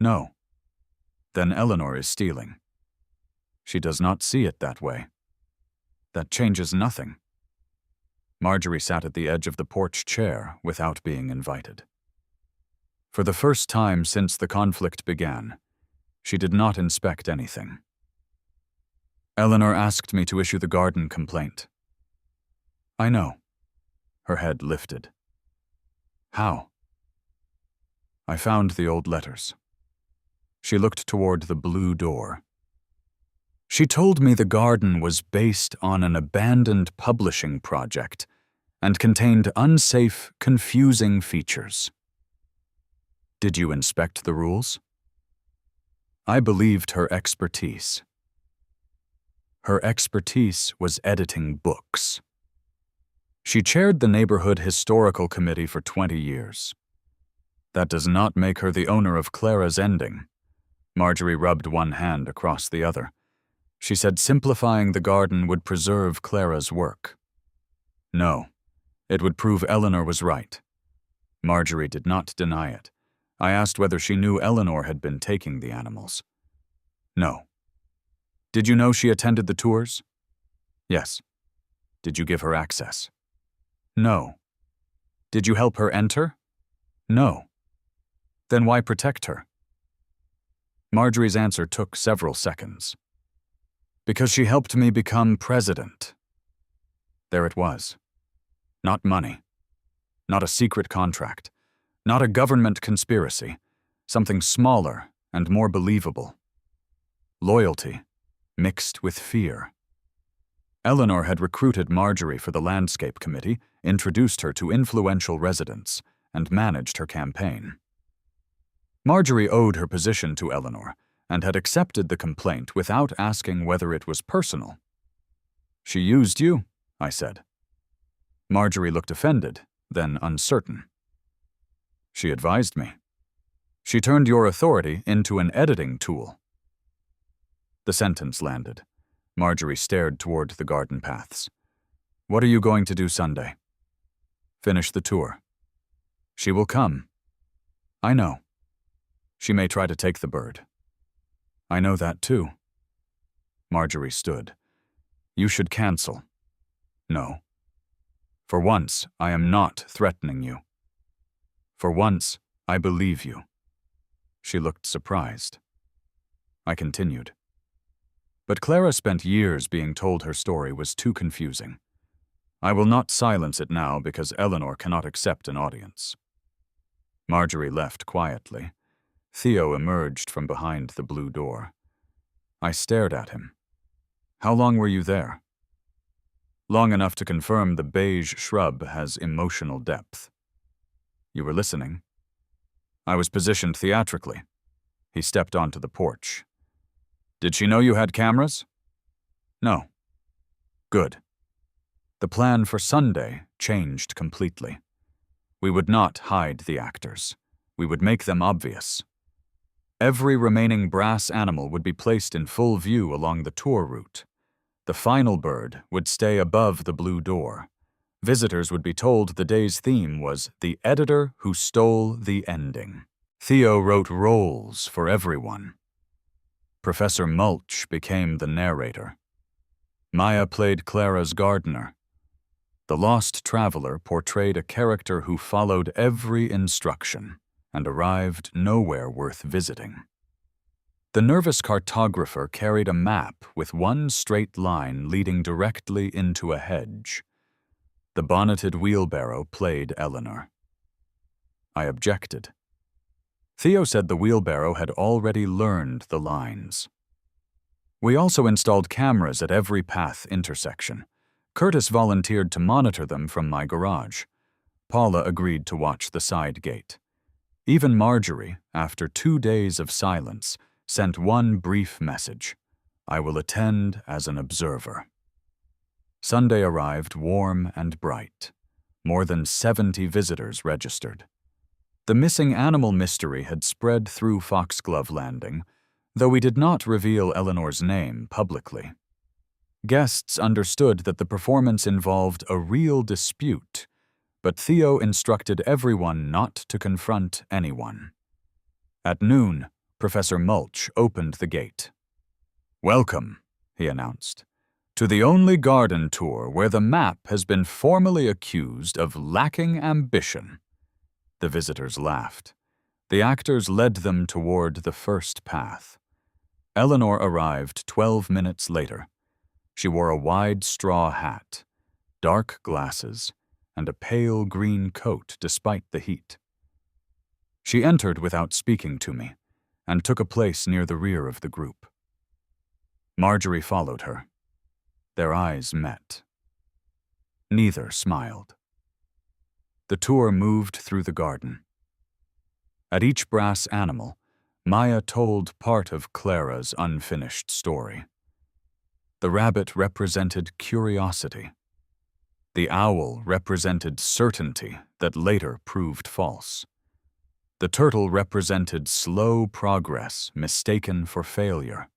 No. Then Eleanor is stealing. She does not see it that way. That changes nothing. Marjorie sat at the edge of the porch chair without being invited. For the first time since the conflict began, she did not inspect anything. Eleanor asked me to issue the garden complaint. I know. Her head lifted. How? I found the old letters. She looked toward the blue door. She told me the garden was based on an abandoned publishing project and contained unsafe, confusing features. Did you inspect the rules? I believed her expertise. Her expertise was editing books. She chaired the neighborhood historical committee for 20 years. That does not make her the owner of Clara's ending. Marjorie rubbed one hand across the other. She said simplifying the garden would preserve Clara's work. No, it would prove Eleanor was right. Marjorie did not deny it. I asked whether she knew Eleanor had been taking the animals. No. Did you know she attended the tours? Yes. Did you give her access? No. Did you help her enter? No. Then why protect her? Marjorie's answer took several seconds. Because she helped me become president. There it was. Not money. Not a secret contract. Not a government conspiracy. Something smaller and more believable. Loyalty, mixed with fear. Eleanor had recruited Marjorie for the landscape committee, introduced her to influential residents, and managed her campaign. Marjorie owed her position to Eleanor and had accepted the complaint without asking whether it was personal. She used you, I said. Marjorie looked offended, then uncertain. She advised me. She turned your authority into an editing tool. The sentence landed. Marjorie stared toward the garden paths. What are you going to do Sunday? Finish the tour. She will come. I know. She may try to take the bird. I know that too. Marjorie stood. You should cancel. No. For once, I am not threatening you. For once, I believe you. She looked surprised. I continued. But Clara spent years being told her story was too confusing. I will not silence it now because Eleanor cannot accept an audience. Marjorie left quietly. Theo emerged from behind the blue door. I stared at him. How long were you there? Long enough to confirm the beige shrub has emotional depth. You were listening. I was positioned theatrically. He stepped onto the porch. Did she know you had cameras? No. Good. The plan for Sunday changed completely. We would not hide the actors. We would make them obvious. Every remaining brass animal would be placed in full view along the tour route. The final bird would stay above the blue door. Visitors would be told the day's theme was The Editor Who Stole the Ending. Theo wrote roles for everyone. Professor Mulch became the narrator. Maya played Clara's gardener. The lost traveler portrayed a character who followed every instruction and arrived nowhere worth visiting. The nervous cartographer carried a map with one straight line leading directly into a hedge. The bonneted wheelbarrow played Eleanor. I objected. Theo said the wheelbarrow had already learned the lines. We also installed cameras at every path intersection. Curtis volunteered to monitor them from my garage. Paula agreed to watch the side gate. Even Marjorie, after 2 days of silence, sent one brief message. I will attend as an observer. Sunday arrived warm and bright. More than 70 visitors registered. The missing animal mystery had spread through Foxglove Landing, though we did not reveal Eleanor's name publicly. Guests understood that the performance involved a real dispute, but Theo instructed everyone not to confront anyone. At noon, Professor Mulch opened the gate. "Welcome," he announced, "to the only garden tour where the map has been formally accused of lacking ambition." The visitors laughed. The actors led them toward the first path. Eleanor arrived 12 minutes later. She wore a wide straw hat, dark glasses, and a pale green coat despite the heat. She entered without speaking to me and took a place near the rear of the group. Marjorie followed her. Their eyes met. Neither smiled. The tour moved through the garden. At each brass animal, Maya told part of Clara's unfinished story. The rabbit represented curiosity. The owl represented certainty that later proved false. The turtle represented slow progress mistaken for failure.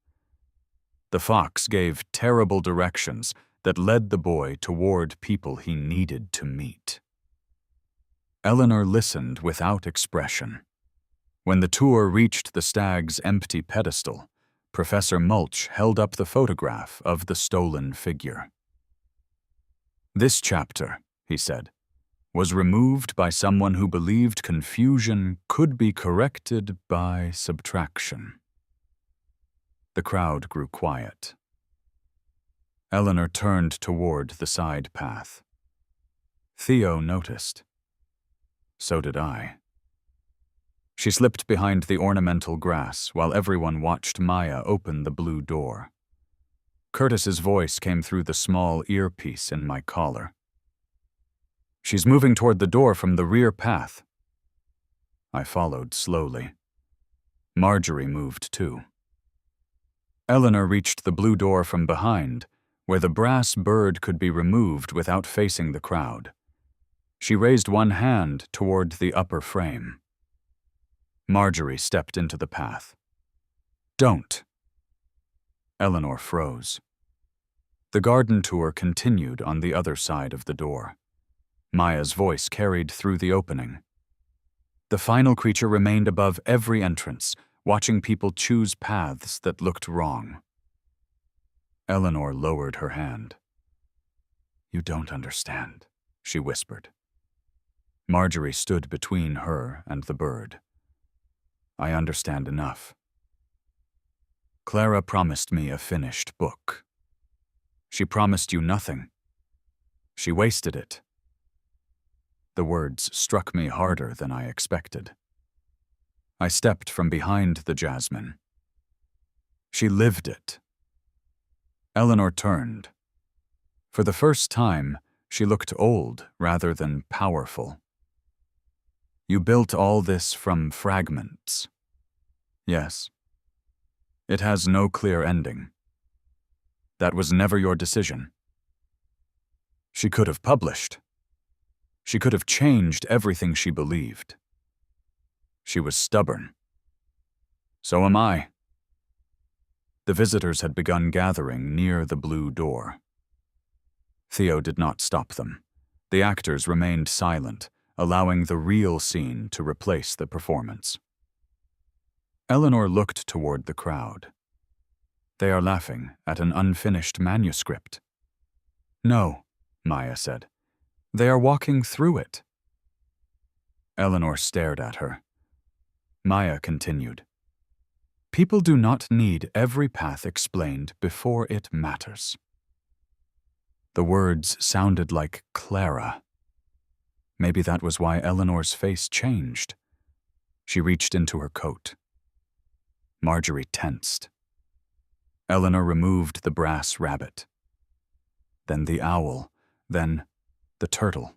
The fox gave terrible directions that led the boy toward people he needed to meet. Eleanor listened without expression. When the tour reached the stag's empty pedestal, Professor Mulch held up the photograph of the stolen figure. "This chapter," he said, "was removed by someone who believed confusion could be corrected by subtraction." The crowd grew quiet. Eleanor turned toward the side path. Theo noticed. So did I. She slipped behind the ornamental grass while everyone watched Maya open the blue door. Curtis's voice came through the small earpiece in my collar. "She's moving toward the door from the rear path." I followed slowly. Marjorie moved too. Eleanor reached the blue door from behind, where the brass bird could be removed without facing the crowd. She raised one hand toward the upper frame. Marjorie stepped into the path. "Don't." Eleanor froze. The garden tour continued on the other side of the door. Maya's voice carried through the opening. The final creature remained above every entrance, watching people choose paths that looked wrong. Eleanor lowered her hand. "You don't understand," she whispered. Marjorie stood between her and the bird. "I understand enough. Clara promised me a finished book. She promised you nothing. She wasted it." The words struck me harder than I expected. I stepped from behind the jasmine. "She lived it." Eleanor turned. For the first time, she looked old rather than powerful. You built all this from fragments. Yes. It has no clear ending. That was never your decision. She could have published. She could have changed everything she believed. She was stubborn. So am I. The visitors had begun gathering near the blue door. Theo did not stop them. The actors remained silent, allowing the real scene to replace the performance. Eleanor looked toward the crowd. They are laughing at an unfinished manuscript. No, Maya said. They are walking through it. Eleanor stared at her. Maya continued. People do not need every path explained before it matters. The words sounded like Clara. Maybe that was why Eleanor's face changed. She reached into her coat. Marjorie tensed. Eleanor removed the brass rabbit. Then the owl, then the turtle.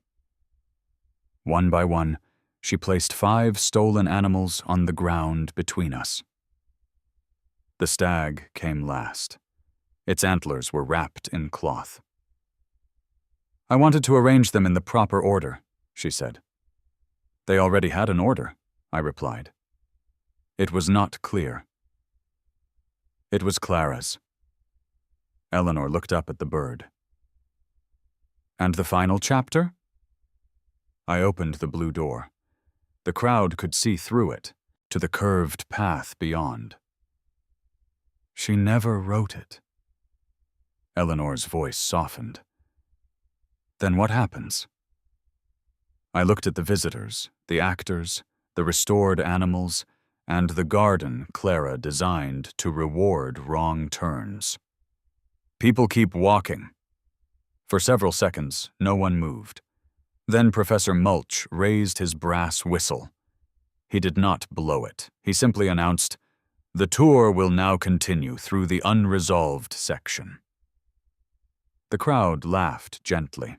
One by one, she placed 5 stolen animals on the ground between us. The stag came last. Its antlers were wrapped in cloth. I wanted to arrange them in the proper order, she said. They already had an order, I replied. It was not clear. It was Clara's. Eleanor looked up at the bird. And the final chapter? I opened the blue door. The crowd could see through it, to the curved path beyond. She never wrote it. Eleanor's voice softened. Then what happens? I looked at the visitors, the actors, the restored animals, and the garden Clara designed to reward wrong turns. People keep walking. For several seconds, no one moved. Then Professor Mulch raised his brass whistle. He did not blow it. He simply announced, "The tour will now continue through the unresolved section." The crowd laughed gently.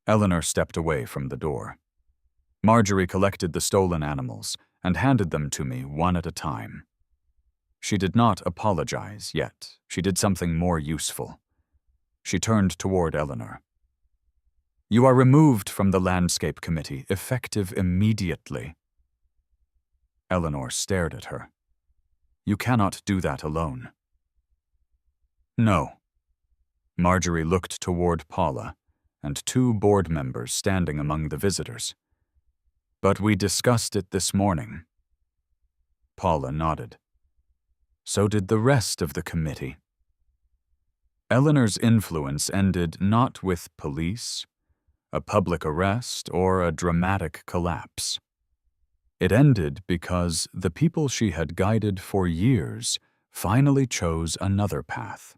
Eleanor stepped away from the door. Marjorie collected the stolen animals and handed them to me one at a time. She did not apologize yet. She did something more useful. She turned toward Eleanor. You are removed from the landscape committee, effective immediately. Eleanor stared at her. You cannot do that alone. No. Marjorie looked toward Paula and 2 board members standing among the visitors. But we discussed it this morning. Paula nodded. So did the rest of the committee. Eleanor's influence ended not with police, a public arrest, or a dramatic collapse. It ended because the people she had guided for years finally chose another path.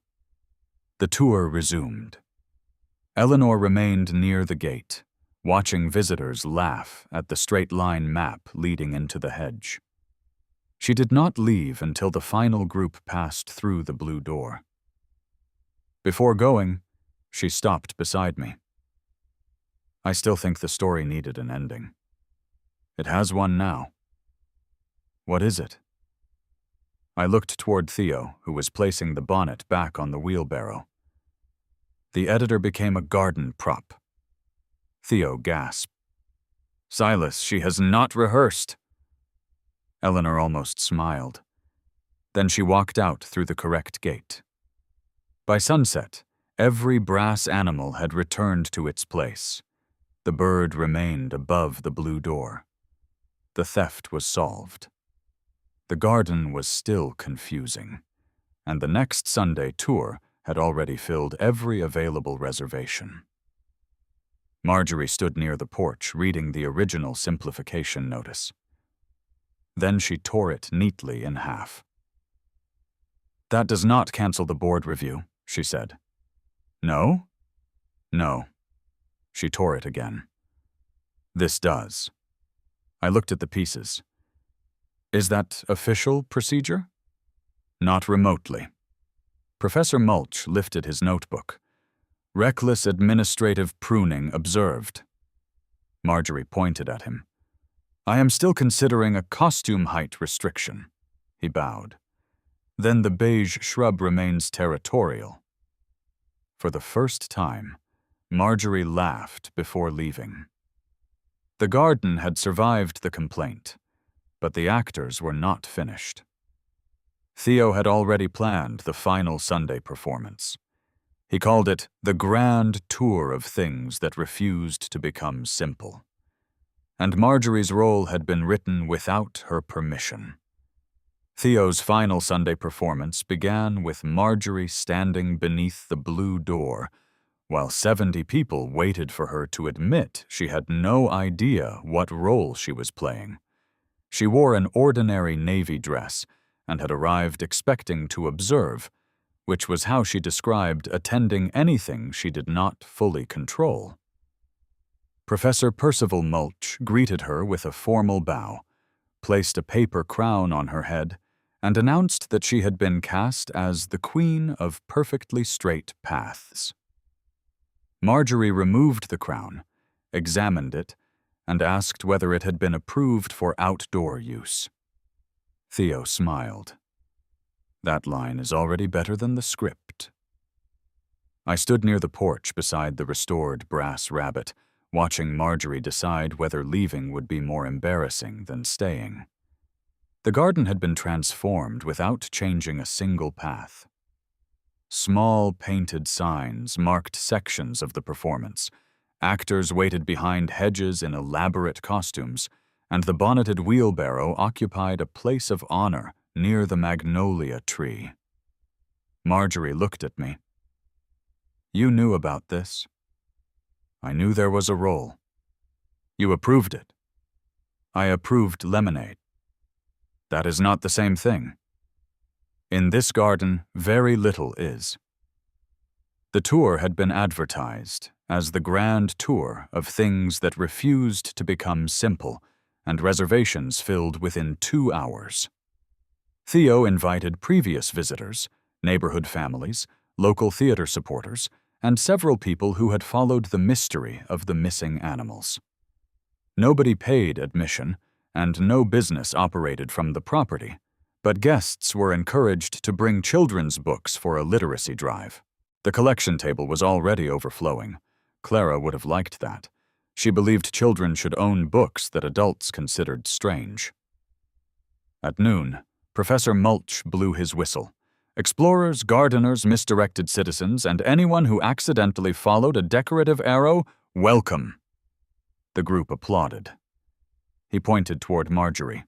The tour resumed. Eleanor remained near the gate, watching visitors laugh at the straight-line map leading into the hedge. She did not leave until the final group passed through the blue door. Before going, she stopped beside me. I still think the story needed an ending. It has one now. What is it? I looked toward Theo, who was placing the bonnet back on the wheelbarrow. The editor became a garden prop. Theo gasped. Silas, she has not rehearsed. Eleanor almost smiled. Then she walked out through the correct gate. By sunset, every brass animal had returned to its place. The bird remained above the blue door. The theft was solved. The garden was still confusing, and the next Sunday tour had already filled every available reservation. Marjorie stood near the porch reading the original simplification notice. Then she tore it neatly in half. That does not cancel the board review, she said. No? No. She tore it again. This does. I looked at the pieces. Is that official procedure? Not remotely. Professor Mulch lifted his notebook. Reckless administrative pruning observed. Marjorie pointed at him. I am still considering a costume height restriction, he bowed. Then the beige shrub remains territorial. For the first time, Marjorie laughed before leaving. The garden had survived the complaint, but the actors were not finished. Theo had already planned the final Sunday performance. He called it the grand tour of things that refused to become simple. And Marjorie's role had been written without her permission. Theo's final Sunday performance began with Marjorie standing beneath the blue door, while 70 people waited for her to admit she had no idea what role she was playing. She wore an ordinary navy dress and had arrived expecting to observe, which was how she described attending anything she did not fully control. Professor Percival Mulch greeted her with a formal bow, placed a paper crown on her head, and announced that she had been cast as the Queen of Perfectly Straight Paths. Marjorie removed the crown, examined it, and asked whether it had been approved for outdoor use. Theo smiled. That line is already better than the script. I stood near the porch beside the restored brass rabbit, watching Marjorie decide whether leaving would be more embarrassing than staying. The garden had been transformed without changing a single path. Small painted signs marked sections of the performance. Actors waited behind hedges in elaborate costumes, and the bonneted wheelbarrow occupied a place of honor near the magnolia tree. Marjorie looked at me. You knew about this. I knew there was a role. You approved it. I approved lemonade. That is not the same thing. In this garden, very little is. The tour had been advertised as the grand tour of things that refused to become simple, and reservations filled within 2 hours. Theo invited previous visitors, neighborhood families, local theater supporters, and several people who had followed the mystery of the missing animals. Nobody paid admission, and no business operated from the property, but guests were encouraged to bring children's books for a literacy drive. The collection table was already overflowing. Clara would have liked that. She believed children should own books that adults considered strange. At noon, Professor Mulch blew his whistle. Explorers, gardeners, misdirected citizens, and anyone who accidentally followed a decorative arrow, welcome. The group applauded. He pointed toward Marjorie.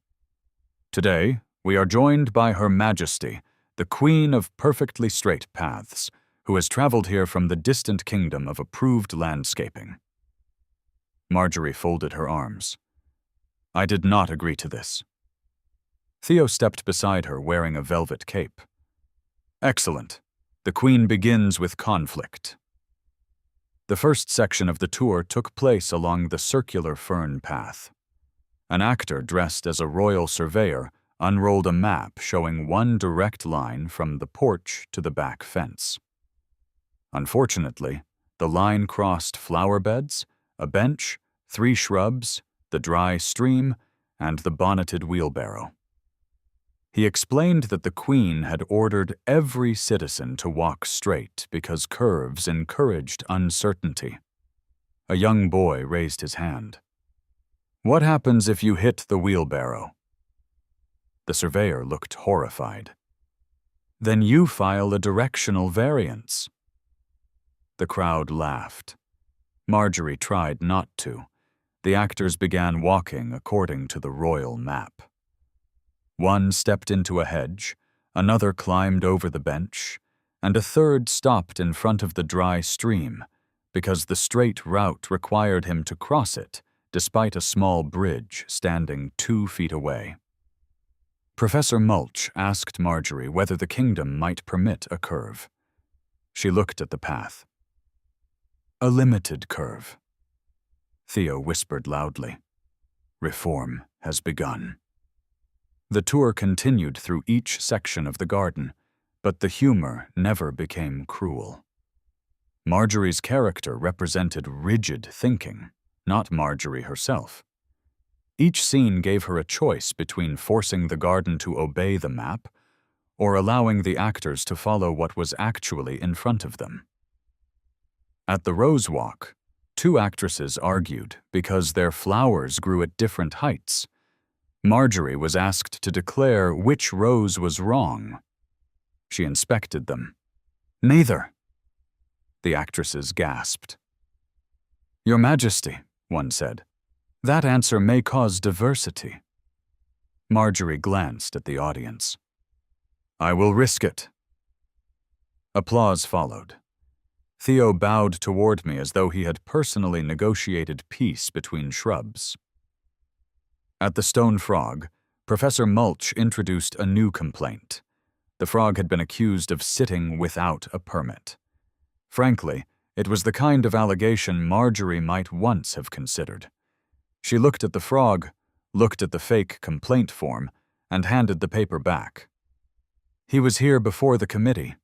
Today, we are joined by Her Majesty, the Queen of Perfectly Straight Paths, who has traveled here from the distant kingdom of approved landscaping. Marjorie folded her arms. I did not agree to this. Theo stepped beside her wearing a velvet cape. Excellent. The Queen begins with conflict. The first section of the tour took place along the circular fern path. An actor dressed as a royal surveyor unrolled a map showing one direct line from the porch to the back fence. Unfortunately, the line crossed flower beds, a bench, 3 shrubs, the dry stream, and the bonneted wheelbarrow. He explained that the Queen had ordered every citizen to walk straight because curves encouraged uncertainty. A young boy raised his hand. What happens if you hit the wheelbarrow? The surveyor looked horrified. Then you file a directional variance. The crowd laughed. Marjorie tried not to. The actors began walking according to the royal map. One stepped into a hedge, another climbed over the bench, and a third stopped in front of the dry stream because the straight route required him to cross it despite a small bridge standing 2 feet away. Professor Mulch asked Marjorie whether the kingdom might permit a curve. She looked at the path. A limited curve. Theo whispered loudly. Reform has begun. The tour continued through each section of the garden, but the humor never became cruel. Marjorie's character represented rigid thinking, not Marjorie herself. Each scene gave her a choice between forcing the garden to obey the map or allowing the actors to follow what was actually in front of them. At the Rose Walk, two actresses argued because their flowers grew at different heights. Marjorie was asked to declare which rose was wrong. She inspected them. "Neither," the actresses gasped. "Your Majesty," one said, "that answer may cause diversity." Marjorie glanced at the audience. "I will risk it." Applause followed. Theo bowed toward me as though he had personally negotiated peace between shrubs. At the Stone Frog, Professor Mulch introduced a new complaint. The frog had been accused of sitting without a permit. Frankly, it was the kind of allegation Marjorie might once have considered. She looked at the frog, looked at the fake complaint form, and handed the paper back. "He was here before the committee."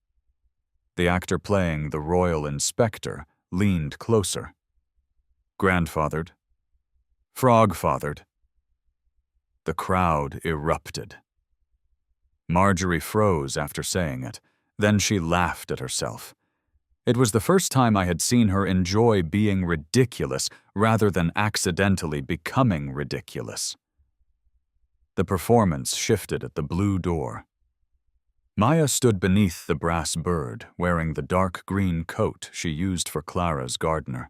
The actor playing the royal inspector leaned closer. "Grandfathered. Frog-fathered." The crowd erupted. Marjorie froze after saying it. Then she laughed at herself. It was the first time I had seen her enjoy being ridiculous rather than accidentally becoming ridiculous. The performance shifted at the blue door. Maya stood beneath the brass bird, wearing the dark green coat she used for Clara's gardener.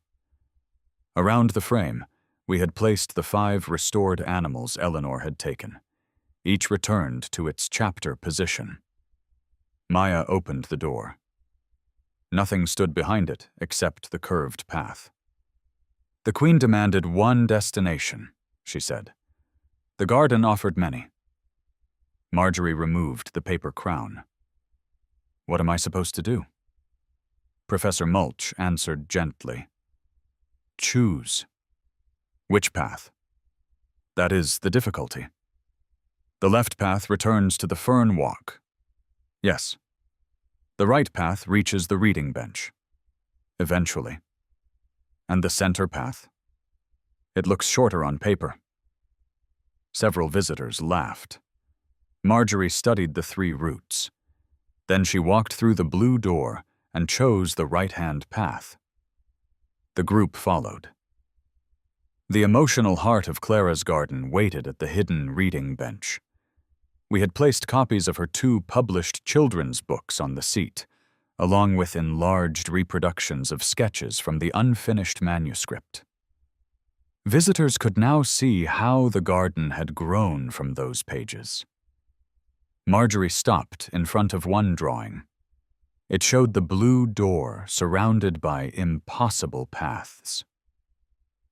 Around the frame, we had placed the 5 restored animals Eleanor had taken. Each returned to its chapter position. Maya opened the door. Nothing stood behind it except the curved path. "The Queen demanded one destination," she said. "The garden offered many." Marjorie removed the paper crown. "What am I supposed to do?" Professor Mulch answered gently. "Choose." "Which path?" "That is the difficulty." "The left path returns to the fern walk." "Yes." "The right path reaches the reading bench." "Eventually." "And the center path?" "It looks shorter on paper." Several visitors laughed. Marjorie studied the 3 routes. Then she walked through the blue door and chose the right-hand path. The group followed. The emotional heart of Clara's garden waited at the hidden reading bench. We had placed copies of her 2 published children's books on the seat, along with enlarged reproductions of sketches from the unfinished manuscript. Visitors could now see how the garden had grown from those pages. Marjorie stopped in front of one drawing. It showed the blue door surrounded by impossible paths.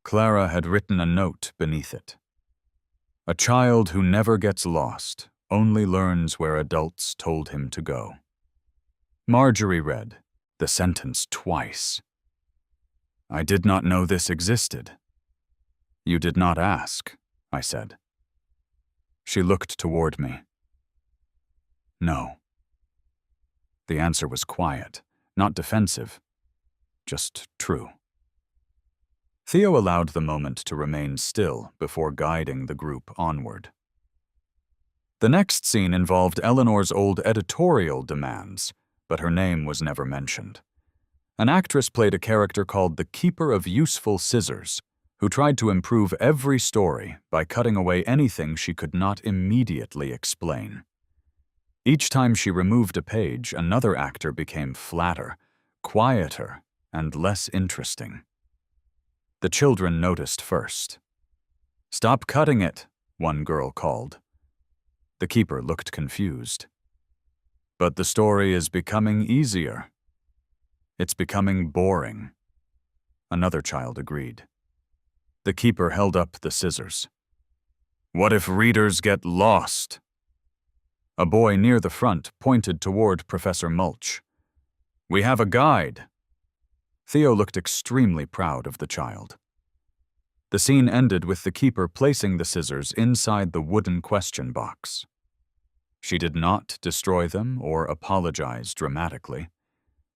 Clara had written a note beneath it. "A child who never gets lost only learns where adults told him to go." Marjorie read the sentence twice. "I did not know this existed." "You did not ask," I said. She looked toward me. "No." The answer was quiet, not defensive, just true. Theo allowed the moment to remain still before guiding the group onward. The next scene involved Eleanor's old editorial demands, but her name was never mentioned. An actress played a character called the Keeper of Useful Scissors, who tried to improve every story by cutting away anything she could not immediately explain. Each time she removed a page, another actor became flatter, quieter, and less interesting. The children noticed first. "Stop cutting it," one girl called. The keeper looked confused. "But the story is becoming easier." "It's becoming boring." Another child agreed. The keeper held up the scissors. "What if readers get lost?" A boy near the front pointed toward Professor Mulch. "We have a guide." Theo looked extremely proud of the child. The scene ended with the keeper placing the scissors inside the wooden question box. She did not destroy them or apologize dramatically.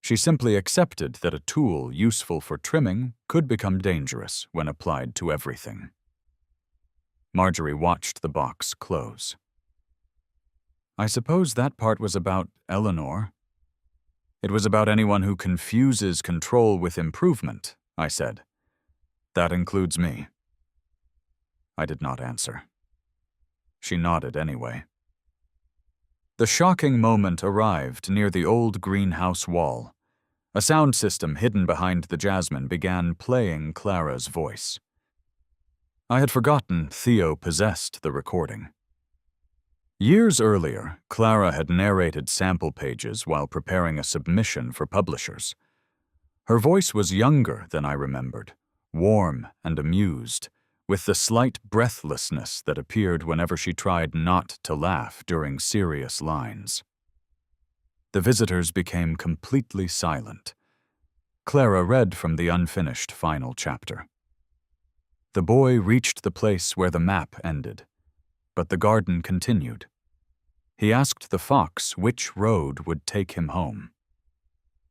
She simply accepted that a tool useful for trimming could become dangerous when applied to everything. Marjorie watched the box close. I suppose that part was about Eleanor. It was about anyone who confuses control with improvement, I said. That includes me. I did not answer. She nodded anyway. The shocking moment arrived near the old greenhouse wall. A sound system hidden behind the jasmine began playing Clara's voice. I had forgotten Theo possessed the recording. Years earlier, Clara had narrated sample pages while preparing a submission for publishers. Her voice was younger than I remembered, warm and amused, with the slight breathlessness that appeared whenever she tried not to laugh during serious lines. The visitors became completely silent. Clara read from the unfinished final chapter. The boy reached the place where the map ended, but the garden continued. He asked the fox which road would take him home.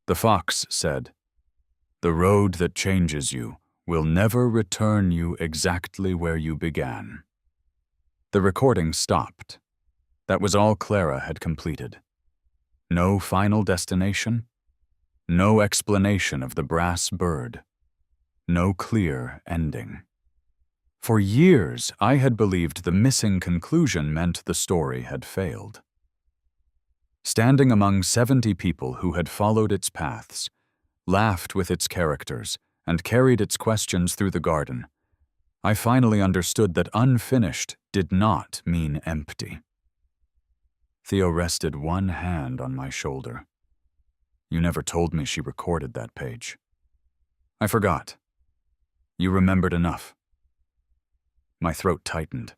The fox said, "The road that changes you will never return you exactly where you began." The recording stopped. That was all Clara had completed. No final destination, no explanation of the brass bird, no clear ending. For years, I had believed the missing conclusion meant the story had failed. Standing among 70 people who had followed its paths, laughed with its characters, and carried its questions through the garden, I finally understood that unfinished did not mean empty. Theo rested one hand on my shoulder. "You never told me she recorded that page." "I forgot. You remembered enough." My throat tightened.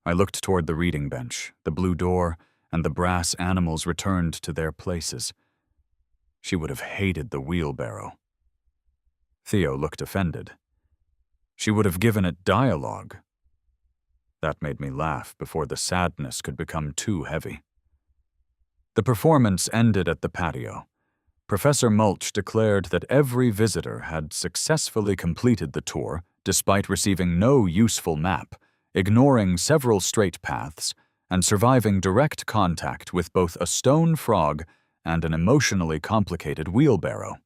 I looked toward the reading bench, the blue door, and the brass animals returned to their places. She would have hated the wheelbarrow. Theo looked offended. She would have given it dialogue. That made me laugh before the sadness could become too heavy. The performance ended at the patio. Professor Mulch declared that every visitor had successfully completed the tour despite receiving no useful map, ignoring several straight paths, and surviving direct contact with both a stone frog and an emotionally complicated wheelbarrow.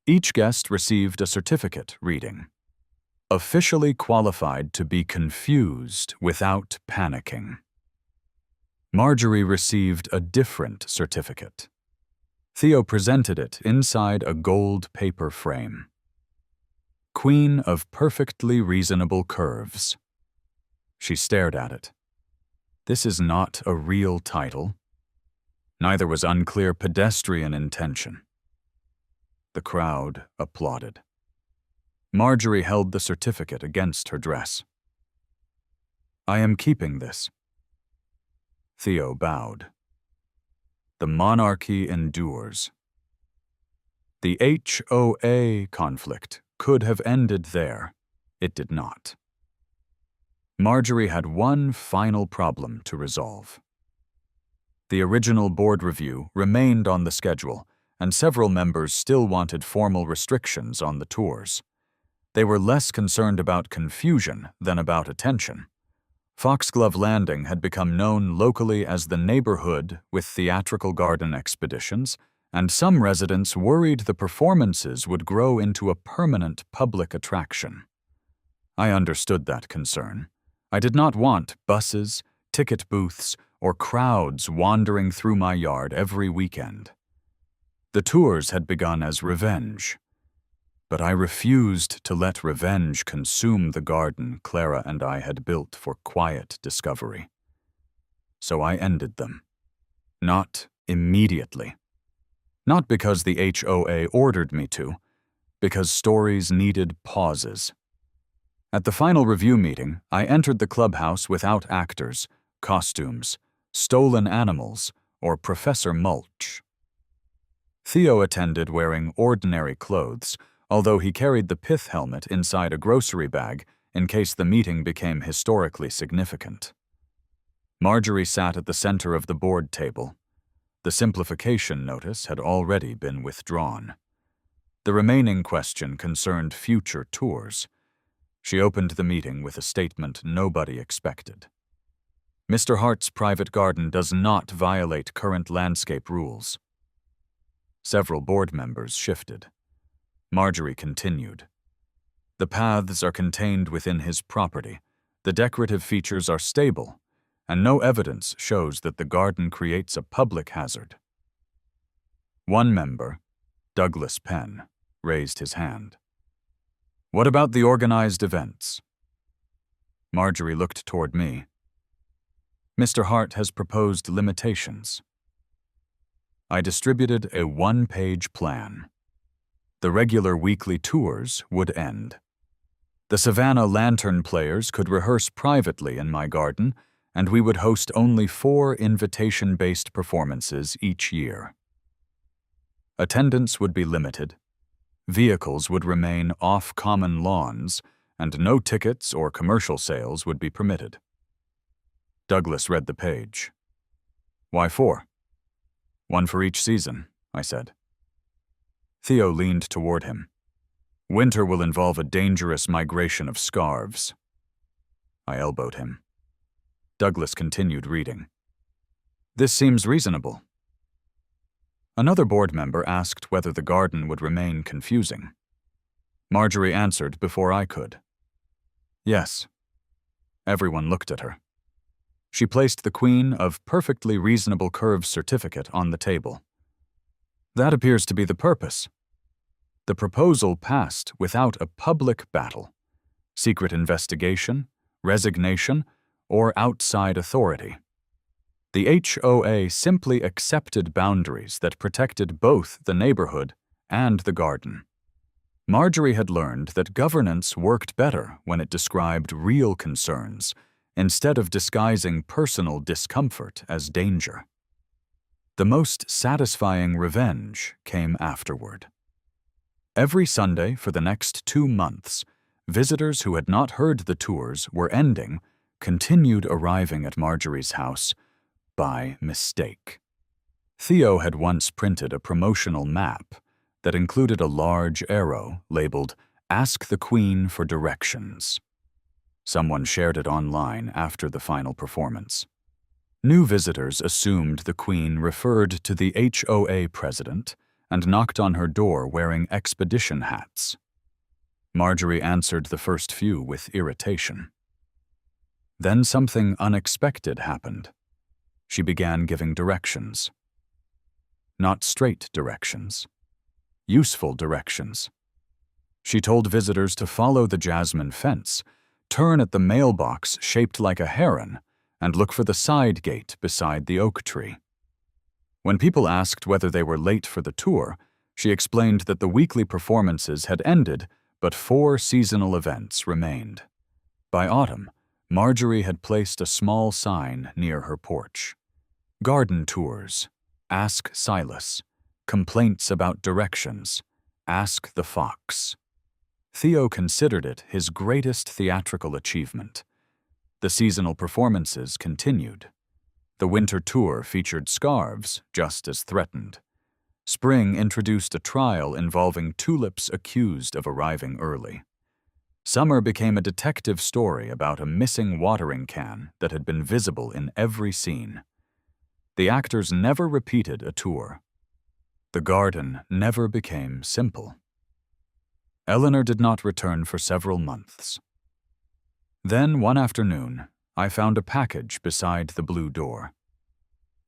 Each guest received a certificate reading, "Officially qualified to be confused without panicking." Marjorie received a different certificate. Theo presented it inside a gold paper frame. "Queen of Perfectly Reasonable Curves." She stared at it. This is not a real title. Neither was unclear pedestrian intention. The crowd applauded. Marjorie held the certificate against her dress. "I am keeping this." Theo bowed. The monarchy endures. The HOA conflict could have ended there. It did not. Marjorie had one final problem to resolve. The original board review remained on the schedule, and several members still wanted formal restrictions on the tours. They were less concerned about confusion than about attention. Foxglove Landing had become known locally as the neighborhood with theatrical garden expeditions, and some residents worried the performances would grow into a permanent public attraction. I understood that concern. I did not want buses, ticket booths, or crowds wandering through my yard every weekend. The tours had begun as revenge, but I refused to let revenge consume the garden Clara and I had built for quiet discovery. So I ended them. Not immediately. Not because the HOA ordered me to, because stories needed pauses. At the final review meeting, I entered the clubhouse without actors, costumes, stolen animals, or Professor Mulch. Theo attended wearing ordinary clothes, although he carried the pith helmet inside a grocery bag in case the meeting became historically significant. Marjorie sat at the center of the board table. The simplification notice had already been withdrawn. The remaining question concerned future tours. She opened the meeting with a statement nobody expected. Mr. Hart's private garden does not violate current landscape rules. Several board members shifted. Marjorie continued. The paths are contained within his property, the decorative features are stable, and no evidence shows that the garden creates a public hazard. One member, Douglas Penn, raised his hand. What about the organized events? Marjorie looked toward me. Mr. Hart has proposed limitations. I distributed a one-page plan. The regular weekly tours would end. The Savannah lantern players could rehearse privately in my garden, and we would host only 4 invitation-based performances each year. Attendance would be limited. Vehicles would remain off common lawns, and no tickets or commercial sales would be permitted. Douglas read the page. Why 4? 1 for each season, I said. Theo leaned toward him. Winter will involve a dangerous migration of scarves. I elbowed him. Douglas continued reading. This seems reasonable. Another board member asked whether the garden would remain confusing. Marjorie answered before I could. Yes. Everyone looked at her. She placed the Queen of Perfectly Reasonable Curves certificate on the table. That appears to be the purpose. The proposal passed without a public battle, secret investigation, resignation, or outside authority. The HOA simply accepted boundaries that protected both the neighborhood and the garden. Marjorie had learned that governance worked better when it described real concerns, instead of disguising personal discomfort as danger. The most satisfying revenge came afterward. Every Sunday for the next 2 months, visitors who had not heard the tours were ending continued arriving at Marjorie's house by mistake. Theo had once printed a promotional map that included a large arrow labeled "Ask the Queen for Directions." Someone shared it online after the final performance. New visitors assumed the Queen referred to the HOA president and knocked on her door wearing expedition hats. Marjorie answered the first few with irritation. Then something unexpected happened. She began giving directions. Not straight directions. Useful directions. She told visitors to follow the jasmine fence, turn at the mailbox shaped like a heron, and look for the side gate beside the oak tree. When people asked whether they were late for the tour, she explained that the weekly performances had ended, but 4 seasonal events remained. By autumn, Marjorie had placed a small sign near her porch. Garden tours, ask Silas, complaints about directions, ask the fox. Theo considered it his greatest theatrical achievement. The seasonal performances continued. The winter tour featured scarves, just as threatened. Spring introduced a trial involving tulips accused of arriving early. Summer became a detective story about a missing watering can that had been visible in every scene. The actors never repeated a tour. The garden never became simple. Eleanor did not return for several months. Then, one afternoon, I found a package beside the blue door.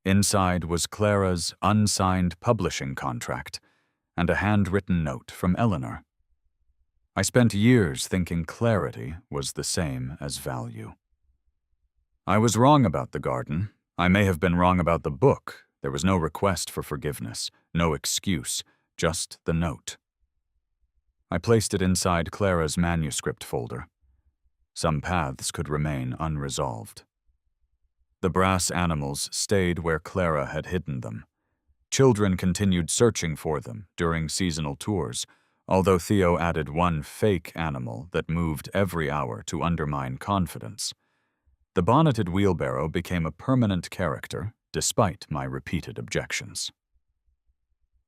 Inside was Clara's unsigned publishing contract and a handwritten note from Eleanor. I spent years thinking clarity was the same as value. I was wrong about the garden. I may have been wrong about the book. There was no request for forgiveness, no excuse, just the note. I placed it inside Clara's manuscript folder. Some paths could remain unresolved. The brass animals stayed where Clara had hidden them. Children continued searching for them during seasonal tours, although Theo added one fake animal that moved every hour to undermine confidence. The bonneted wheelbarrow became a permanent character, despite my repeated objections.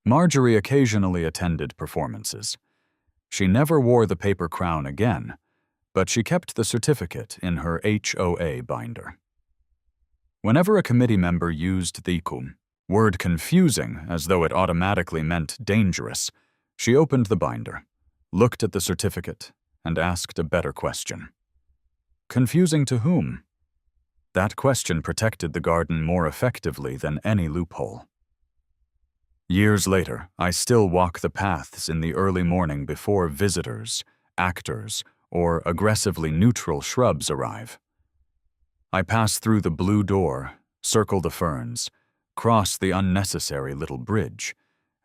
Marjorie occasionally attended performances. She never wore the paper crown again, but she kept the certificate in her HOA binder. Whenever a committee member used the word confusing as though it automatically meant dangerous, she opened the binder, looked at the certificate, and asked a better question. Confusing to whom? That question protected the garden more effectively than any loophole. Years later, I still walk the paths in the early morning before visitors, actors, or aggressively neutral shrubs arrive. I pass through the blue door, circle the ferns, cross the unnecessary little bridge,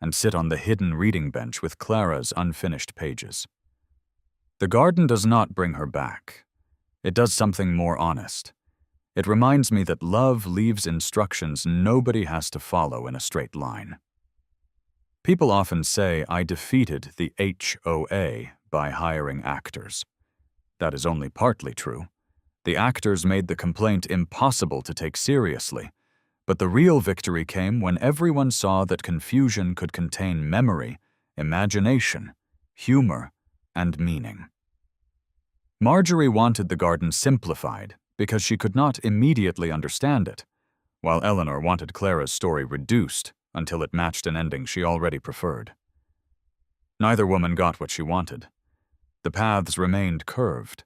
and sit on the hidden reading bench with Clara's unfinished pages. The garden does not bring her back. It does something more honest. It reminds me that love leaves instructions nobody has to follow in a straight line. People often say I defeated the HOA by hiring actors. That is only partly true. The actors made the complaint impossible to take seriously, but the real victory came when everyone saw that confusion could contain memory, imagination, humor, and meaning. Marjorie wanted the garden simplified because she could not immediately understand it, while Eleanor wanted Clara's story reduced until it matched an ending she already preferred. Neither woman got what she wanted. The paths remained curved.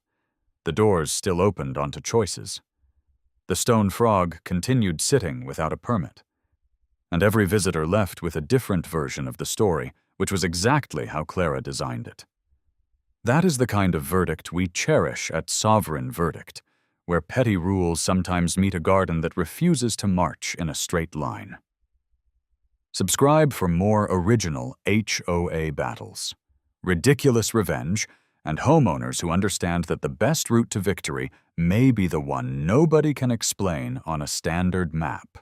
The doors still opened onto choices. The stone frog continued sitting without a permit, and every visitor left with a different version of the story, which was exactly how Clara designed it. That is the kind of verdict we cherish at Sovereign Verdict, where petty rules sometimes meet a garden that refuses to march in a straight line. Subscribe for more original HOA battles, ridiculous revenge, and homeowners who understand that the best route to victory may be the one nobody can explain on a standard map.